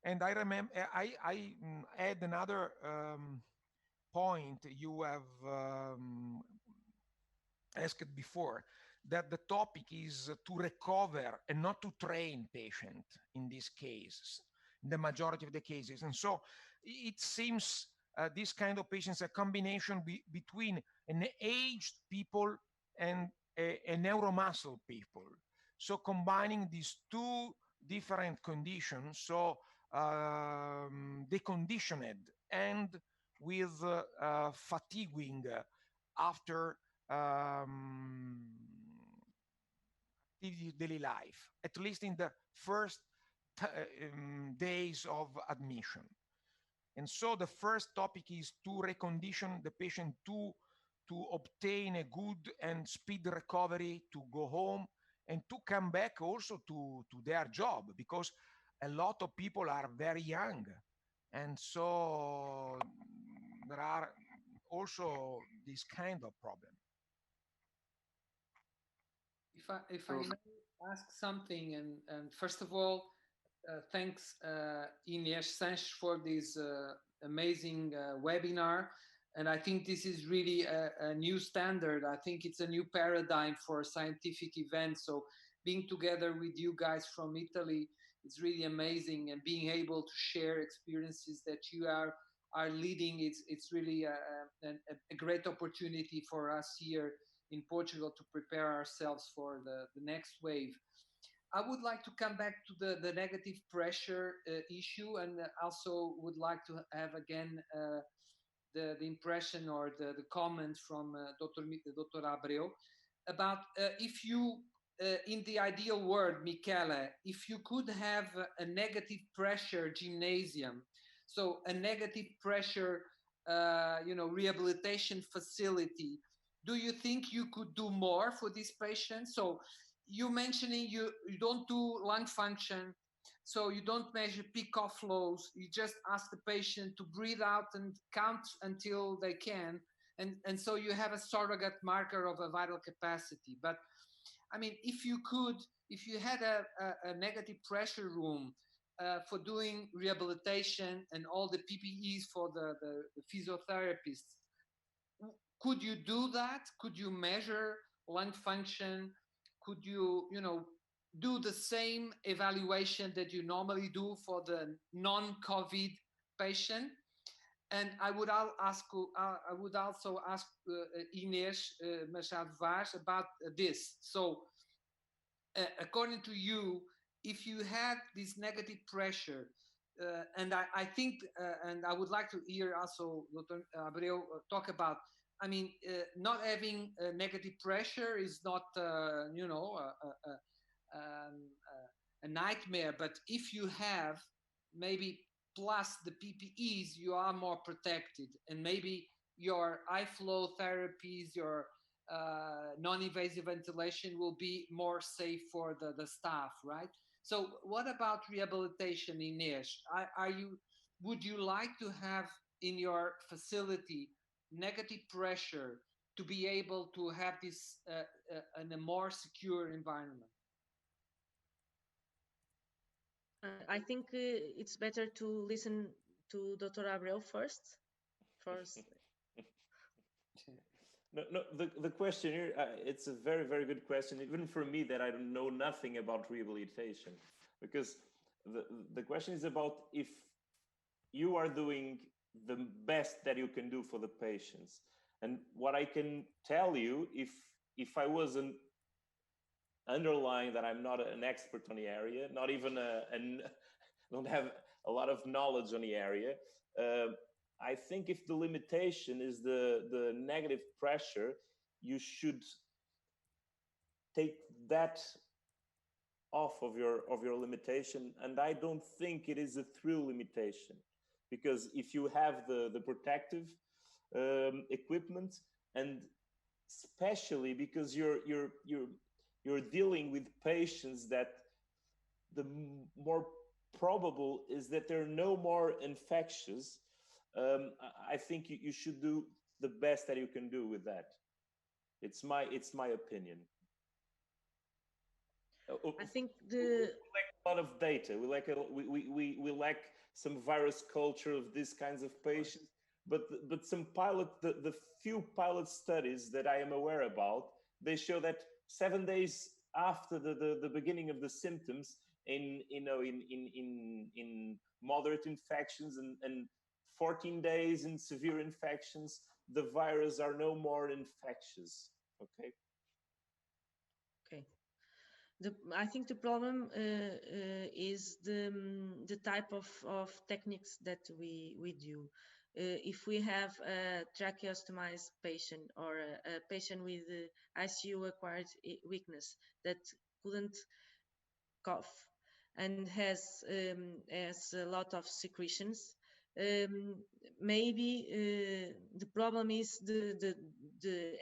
And I remember, I add another point you have asked before, that the topic is to recover and not to train patient in these cases, in the majority of the cases. And so it seems this kind of patients a combination between an aged people and a neuromuscle people. So combining these two different conditions, so deconditioned and with fatiguing after daily life, at least in the first days of admission. And so the first topic is to recondition the patient to obtain a good and speedy recovery, to go home and to come back also to their job, because a lot of people are very young. And so there are also this kind of problem. If I may ask something, and first of all, thanks Inês Sanches for this amazing webinar. And I think this is really a new standard. I think it's a new paradigm for scientific events. So being together with you guys from Italy, it's really amazing, and being able to share experiences that you are leading, it's really a great opportunity for us here in Portugal to prepare ourselves for the next wave. I would like to come back to the negative pressure issue, and also would like to have again the impression or the comment from Dr. Abreu about if you, in the ideal world, Michele, if you could have a negative pressure gymnasium, so a negative pressure, rehabilitation facility, do you think you could do more for these patients? So you mentioning you don't do lung function, so you don't measure peak off flows. You just ask the patient to breathe out and count until they can. And so you have a surrogate marker of a vital capacity. But I mean, if you had a negative pressure room for doing rehabilitation and all the PPEs for the physiotherapists, could you do that? Could you measure lung function? Could you, do the same evaluation that you normally do for the non-COVID patient? And I would also ask Inês Machado Vaz about this. So, according to you, if you had this negative pressure, and I think, and I would like to hear also Dr. Abreu talk about, I mean, not having negative pressure is not, a nightmare. But if you have maybe plus the PPEs, you are more protected, and maybe your high flow therapies, your non-invasive ventilation will be more safe for the staff, right? So what about rehabilitation, Inês? Would you like to have in your facility negative pressure to be able to have this in a more secure environment? I think it's better to listen to Dr. Abreu first. No, the question here, it's a very, very good question, even for me that I don't know nothing about rehabilitation, because the question is about if you are doing the best that you can do for the patients. And what I can tell you, if I wasn't underlying that I'm not an expert on the area, not even don't have a lot of knowledge on the area, I think if the limitation is the negative pressure, you should take that off of your limitation. And I don't think it is a true limitation, because if you have the protective equipment, and especially because you're dealing with patients that the more probable is that they're no more infectious, I think you should do the best that you can do with that. It's my opinion. I think we lack a lot of data. We lack some virus culture of these kinds of patients. But some the few pilot studies that I am aware about, they show that 7 days after the beginning of the symptoms in moderate infections and 14 days in severe infections, the virus are no more infectious. Okay. Okay. I think the problem is the type of techniques that we do. If we have a tracheostomized patient or a patient with ICU acquired weakness that couldn't cough, and has a lot of secretions. Maybe the problem is the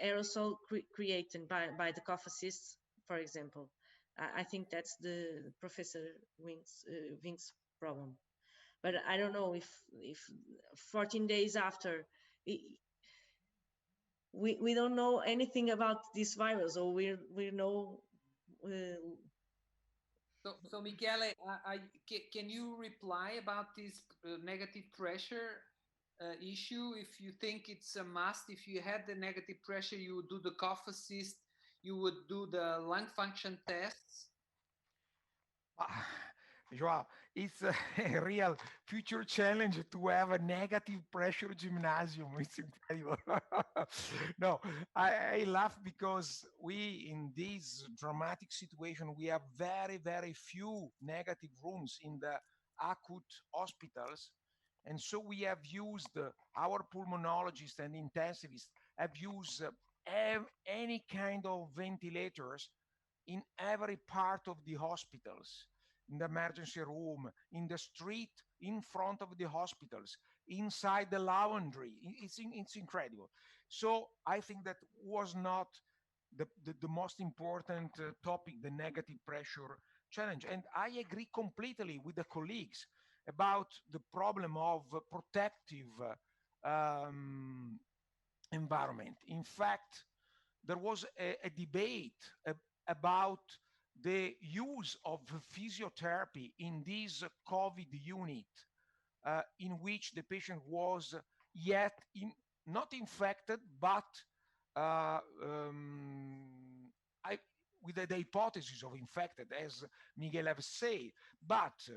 aerosol created by the cough assist, for example. I think that's the Professor Wink's problem. But I don't know if 14 days after, we don't know anything about this virus, or we know. So Michele, can you reply about this negative pressure issue? If you think it's a must, if you had the negative pressure, you would do the cough assist, you would do the lung function tests? Joao, it's a real future challenge to have a negative pressure gymnasium. It's incredible. No, I laugh because we, in this dramatic situation, we have very, very few negative rooms in the acute hospitals. And so we have used, our pulmonologists and intensivists have used any kind of ventilators in every part of the hospitals, in the emergency room, in the street, in front of the hospitals, inside the laundry. It's incredible. So I think that was not the most important topic, the negative pressure challenge. And I agree completely with the colleagues about the problem of protective environment. In fact, there was a debate about the use of physiotherapy in this COVID unit, in which the patient was yet not infected, but with the hypothesis of infected, as Miguel have said, but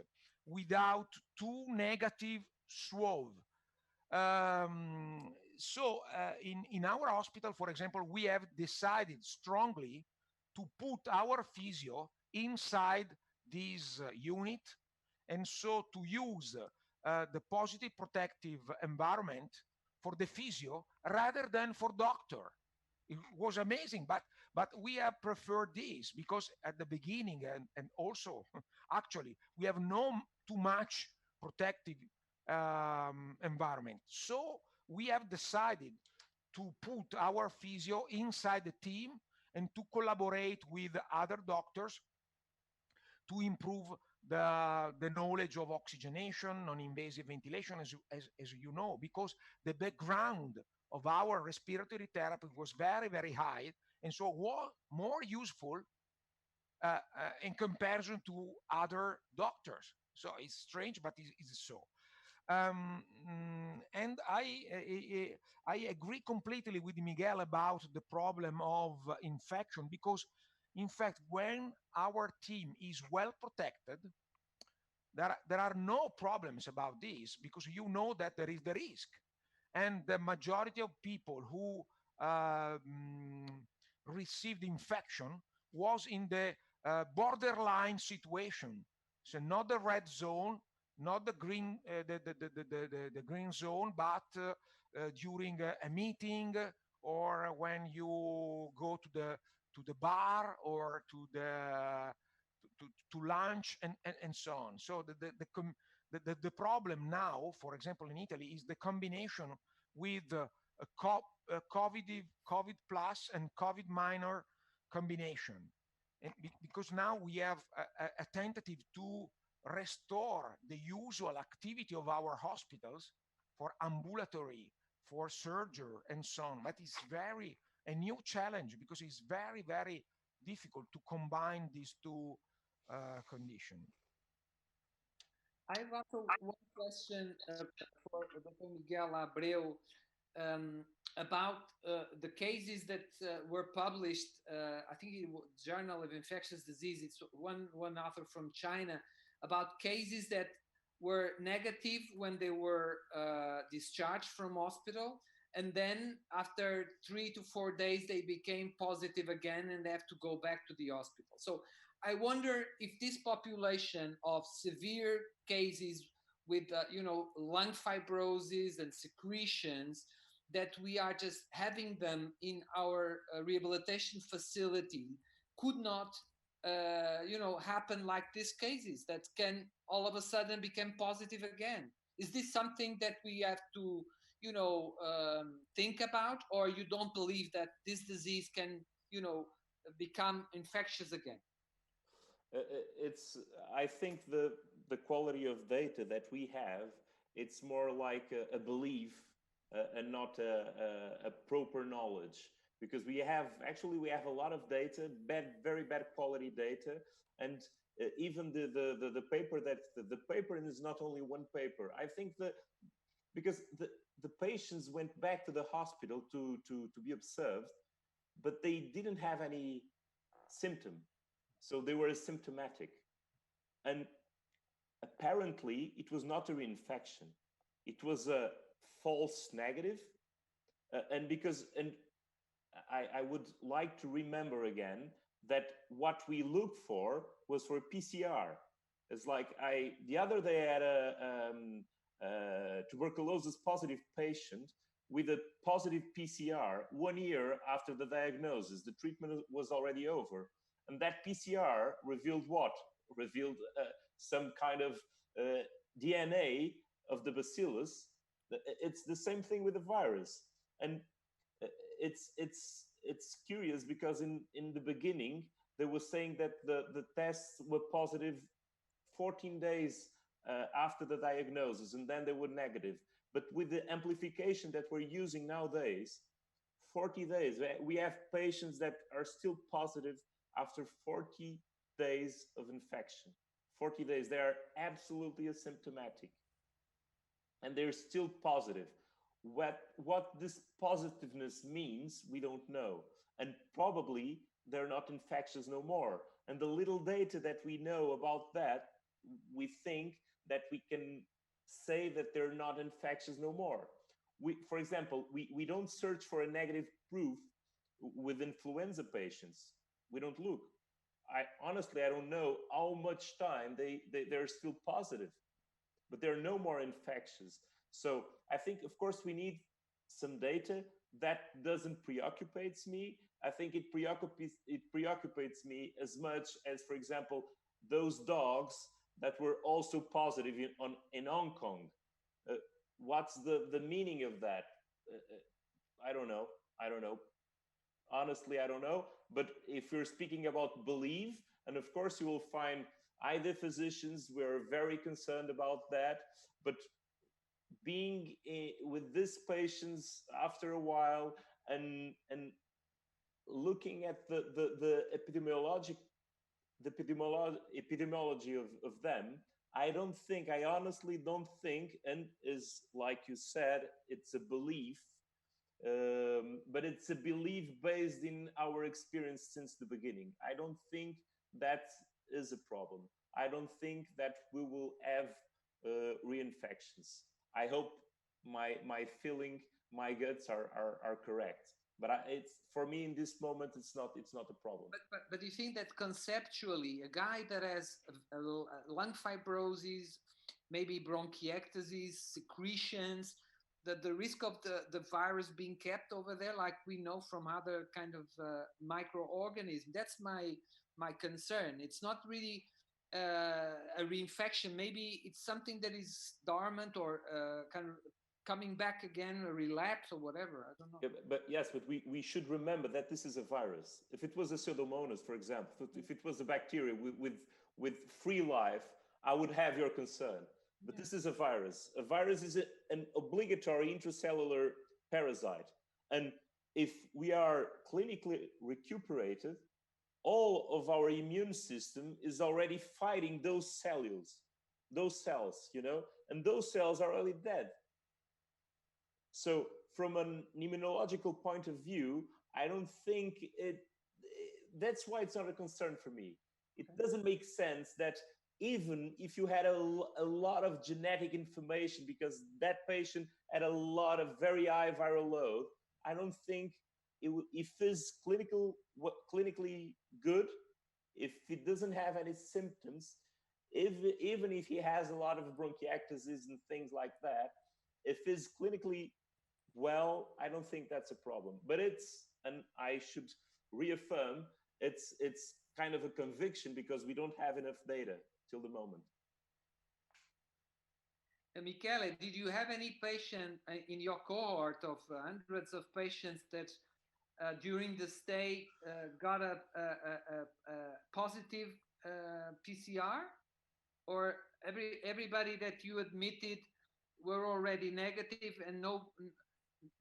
without two negative swab. So in our hospital, for example, we have decided strongly to put our physio inside this unit, and so to use the positive protective environment for the physio rather than for doctor. It was amazing, but we have preferred this because at the beginning and also actually we have no too much protective environment. So we have decided to put our physio inside the team and to collaborate with other doctors to improve the knowledge of oxygenation, non-invasive ventilation, as you know, because the background of our respiratory therapy was very, very high, and so was more useful in comparison to other doctors. So it's strange, but it's so. And I agree completely with Miguel about the problem of infection, because in fact, when our team is well protected, there are no problems about this, because you know that there is the risk. And the majority of people who received infection was in the borderline situation. So not the red zone, not the green, the green zone, but during a meeting, or when you go to the bar, or to lunch, and so on. So the problem now, for example, in Italy, is the combination with COVID plus and COVID minor combination. And because now we have a tentative to restore the usual activity of our hospitals for ambulatory, for surgery, and so on. But it's a new challenge, because it's very, very difficult to combine these two conditions. I have also one question for Dr. Miguel Abreu about the cases that were published. I think in Journal of Infectious Disease. It's one author from China about cases that were negative when they were discharged from hospital, and then after 3 to 4 days they became positive again and they have to go back to the hospital. So I wonder if this population of severe cases with lung fibrosis and secretions, that we are just having them in our rehabilitation facility, could not happen like these cases that can all of a sudden become positive again? Is this something that we have to, think about, or you don't believe that this disease can, become infectious again? I think the quality of data that we have, it's more like a belief and not a proper knowledge, because we have a lot of data, very bad quality data, and even the paper the paper, and it's not only one paper. I think because the patients went back to the hospital to be observed, but they didn't have any symptom, so they were asymptomatic, and apparently it was not a reinfection, it was a false negative. And I would like to remember again that what we looked for was for PCR. It's like the other day I had a tuberculosis positive patient with a positive PCR 1 year after the diagnosis. The treatment was already over. And that PCR revealed what? Revealed some kind of DNA of the bacillus. It's the same thing with the virus. And it's curious because in the beginning, they were saying that the tests were positive 14 days after the diagnosis, and then they were negative. But with the amplification that we're using nowadays, 40 days, we have patients that are still positive after 40 days of infection. 40 days, they are absolutely asymptomatic, and they're still positive. What this positiveness means, we don't know. And probably they're not infectious no more. And the little data that we know about that, we think that we can say that they're not infectious no more. For example, we don't search for a negative proof with influenza patients. We don't look. Honestly, I don't know how much time they're still positive, but they're no more infectious. So I think, of course, we need some data. That doesn't preoccupates me. I think it preoccupates me as much as, for example, those dogs that were also positive in Hong Kong. What's the meaning of that? I don't know. Honestly, I don't know. But if you're speaking about belief, and of course you will find either physicians were very concerned about that, but being with these patients after a while and looking at the epidemiology of them, I honestly don't think, and is like you said, it's a belief, but it's a belief based in our experience since the beginning. I don't think that is a problem. I don't think that we will have reinfections. I hope my feeling, my guts are correct. But it's, for me in this moment, it's not a problem. But you think that conceptually, a guy that has a lung fibrosis, maybe bronchiectasis, secretions, that the risk of the virus being kept over there, like we know from other kind of microorganisms, that's my concern. It's not really a reinfection. Maybe it's something that is dormant or kind of coming back again, a relapse or whatever. I don't know. Yeah, but we should remember that this is a virus. If it was a Pseudomonas, for example, if it was a bacteria with free life, I would have your concern. But this is a virus. A virus is an obligatory intracellular parasite. And if we are clinically recuperated, all of our immune system is already fighting those cells, and those cells are already dead. So from an immunological point of view, I don't think that's why it's not a concern for me. It doesn't make sense that even if you had a lot of genetic information because that patient had a lot of very high viral load, I don't think if it's clinically good, if it doesn't have any symptoms, even if he has a lot of bronchiectasis and things like that, if it's clinically well, I don't think that's a problem. But and I should reaffirm, it's kind of a conviction because we don't have enough data till the moment. Michele, did you have any patient in your cohort of hundreds of patients that during the stay got a positive PCR, or everybody that you admitted were already negative and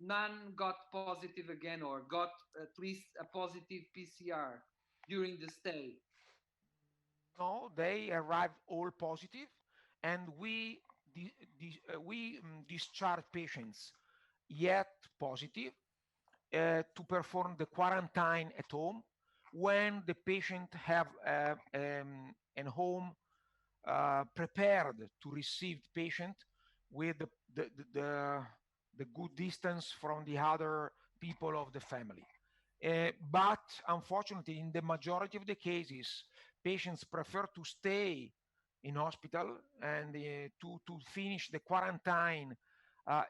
none got positive again, or got at least a positive PCR during the stay? No, they arrived all positive, and we discharge patients yet positive to perform the quarantine at home when the patient have an home prepared to receive the patient with the good distance from the other people of the family. But unfortunately, in the majority of the cases, patients prefer to stay in hospital and to finish the quarantine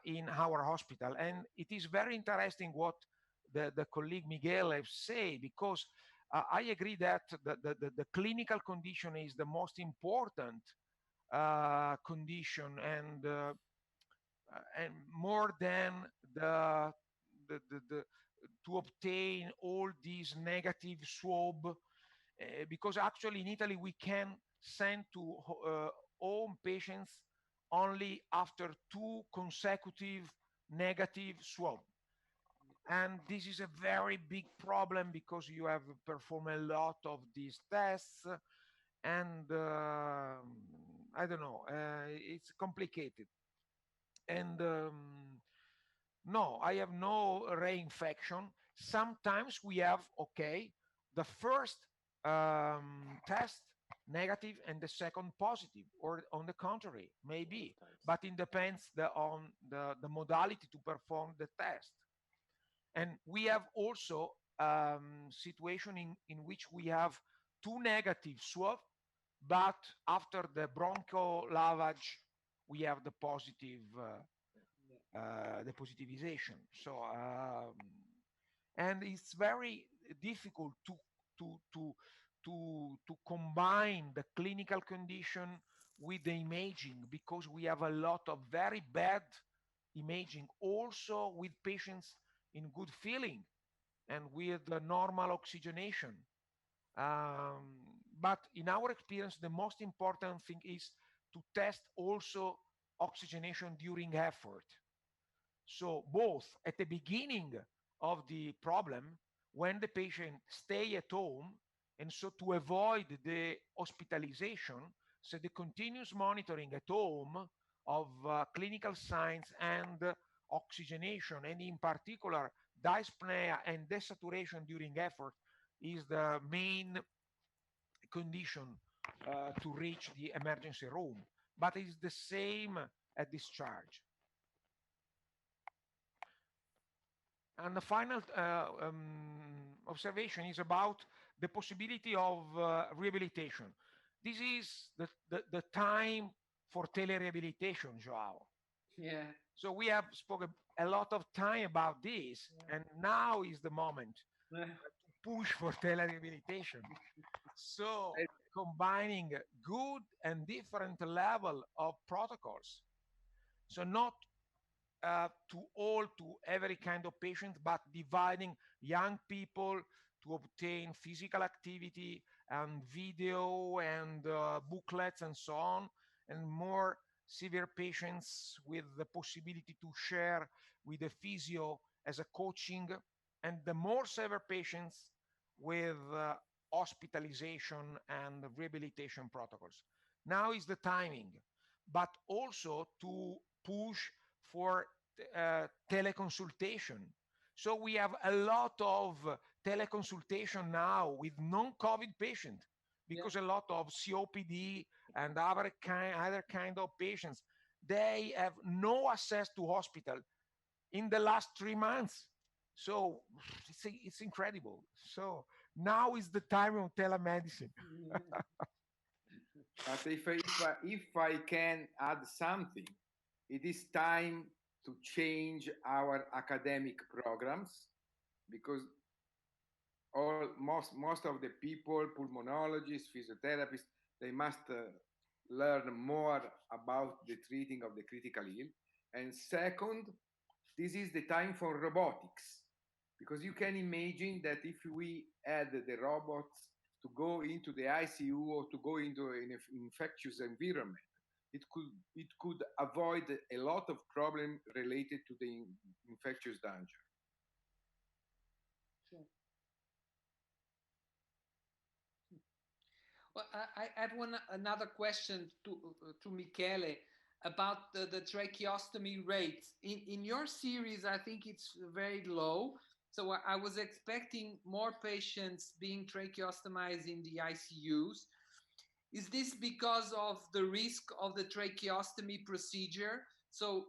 in our hospital. And it is very interesting what the colleague Miguel has said, because I agree that the clinical condition is the most important condition, and more than the to obtain all these negative swab, because actually in Italy we can send to home patients only after 2 consecutive negative swab. And this is a very big problem because you have performed a lot of these tests, and I don't know, it's complicated. And no, I have no reinfection. Sometimes we have, okay, the first test negative and the second positive, or on the contrary, maybe, but it depends on the modality to perform the test. And we have also situation in which we have 2 negative swab, but after the broncho lavage, we have the positive the positivization. So and it's very difficult to combine the clinical condition with the imaging, because we have a lot of very bad imaging also with patients in good feeling and with the normal oxygenation. But in our experience, the most important thing is to test also oxygenation during effort. So both at the beginning of the problem, when the patient stay at home, and so to avoid the hospitalization, so the continuous monitoring at home of clinical signs and oxygenation, and in particular dyspnea and desaturation during effort, is the main condition to reach the emergency room. But it's the same at discharge. And the final observation is about the possibility of rehabilitation. This is the time for telerehabilitation, Joao. Yeah. So we have spoken a lot of time about this, and now is the moment to push for telerehabilitation. So combining good and different level of protocols. So not to every kind of patient, but dividing young people to obtain physical activity and video and booklets and so on, and more severe patients with the possibility to share with the physio as a coaching, and the more severe patients with hospitalization and rehabilitation protocols. Now is the timing, but also to push for teleconsultation. So we have a lot of teleconsultation now with non-COVID patients, because a lot of COPD and other kind of patients, they have no access to hospital in the last 3 months. So it's incredible. So now is the time of telemedicine. But if I can add something, it is time to change our academic programs, because most of the people, pulmonologists, physiotherapists, they must learn more about the treating of the critical ill. And second, this is the time for robotics, because you can imagine that if we add the robots to go into the ICU or to go into an infectious environment, it could avoid a lot of problems related to the infectious danger. Sure. Well, I had another question to Michele about the tracheostomy rate. In your series, I think it's very low. So I was expecting more patients being tracheostomized in the ICUs. Is this because of the risk of the tracheostomy procedure? So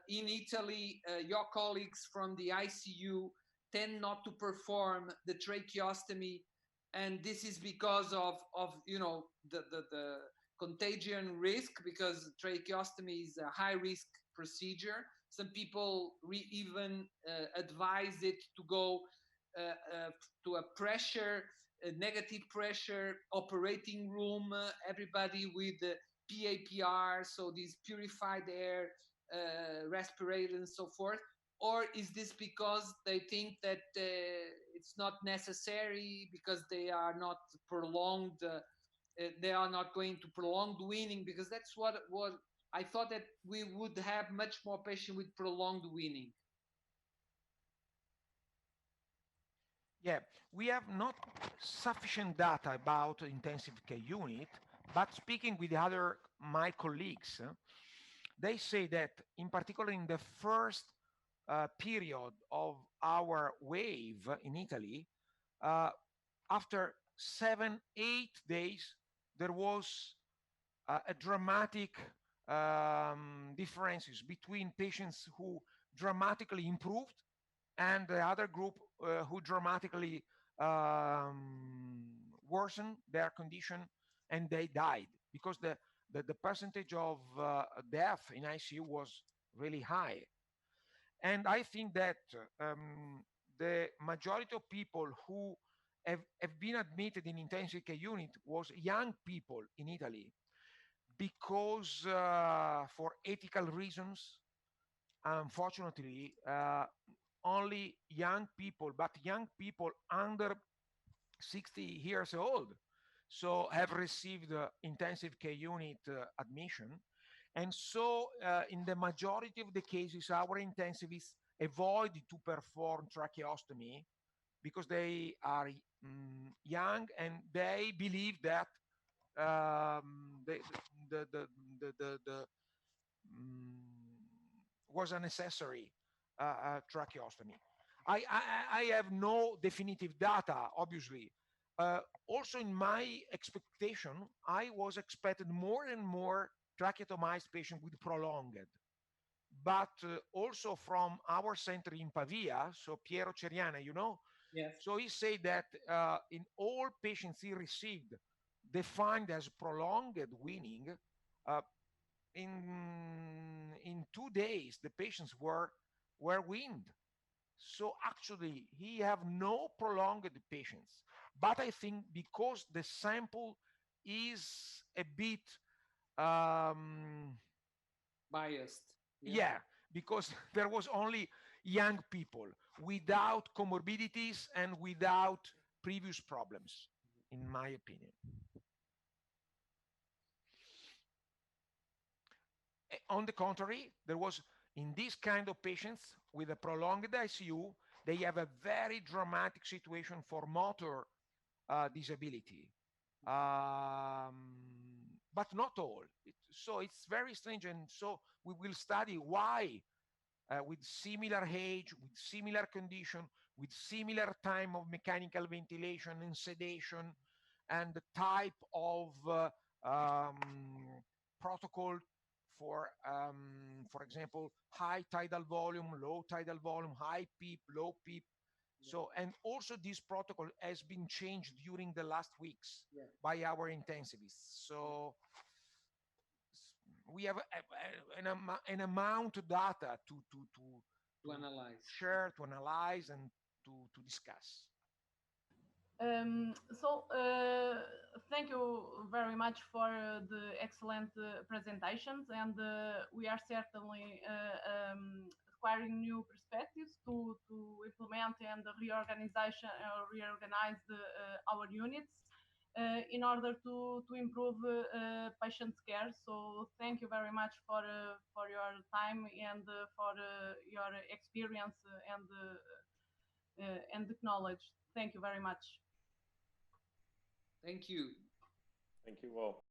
in Italy, your colleagues from the ICU tend not to perform the tracheostomy, and this is because of you know the contagion risk, because tracheostomy is a high risk procedure. Some people even advise it to go to a pressure, a negative pressure operating room, everybody with PAPR, so these purified air respirators and so forth. Or is this because they think that it's not necessary because they are not prolonged, they are not going to prolonged weaning? Because that's what I thought, that we would have much more patients with prolonged weaning. Yeah, we have not sufficient data about intensive care unit, but speaking with my colleagues, they say that in particular in the first period of our wave in Italy, after 7-8 days, there was a dramatic differences between patients who dramatically improved and the other group who dramatically worsened their condition and they died, because the percentage of death in ICU was really high. And I think that the majority of people who have been admitted in intensive care unit was young people in Italy, because for ethical reasons, unfortunately, only young people, but young people under 60 years old, so have received intensive care unit admission. And so in the majority of the cases, our intensivists avoid to perform tracheostomy because they are young and they believe that was a necessary tracheostomy. I have no definitive data, obviously. Also, in my expectation, I was expected more and more tracheotomized patients with prolonged. But also from our center in Pavia, so Piero Ceriana, you know? Yes. So he said that in all patients he received, defined as prolonged weaning, in 2 days, the patients were weaned. So actually, he have no prolonged patients. But I think because the sample is a bit biased. Yeah, because there was only young people without comorbidities and without previous problems, in my opinion. On the contrary, there was, in this kind of patients with a prolonged ICU, they have a very dramatic situation for motor disability. But not all. So it's very strange. And so we will study why with similar age, with similar condition, with similar time of mechanical ventilation and sedation, and the type of protocol for example, high tidal volume, low tidal volume, high PEEP, low PEEP. So, and also this protocol has been changed during the last weeks by our intensivists. So we have an amount of data to analyze, share, to analyze, and to discuss. Thank you very much for the excellent presentations, and we are certainly acquiring new perspectives to implement and reorganize our units in order to improve patients' care. So thank you very much for your time and for your experience and knowledge. Thank you very much. Thank you. Thank you all.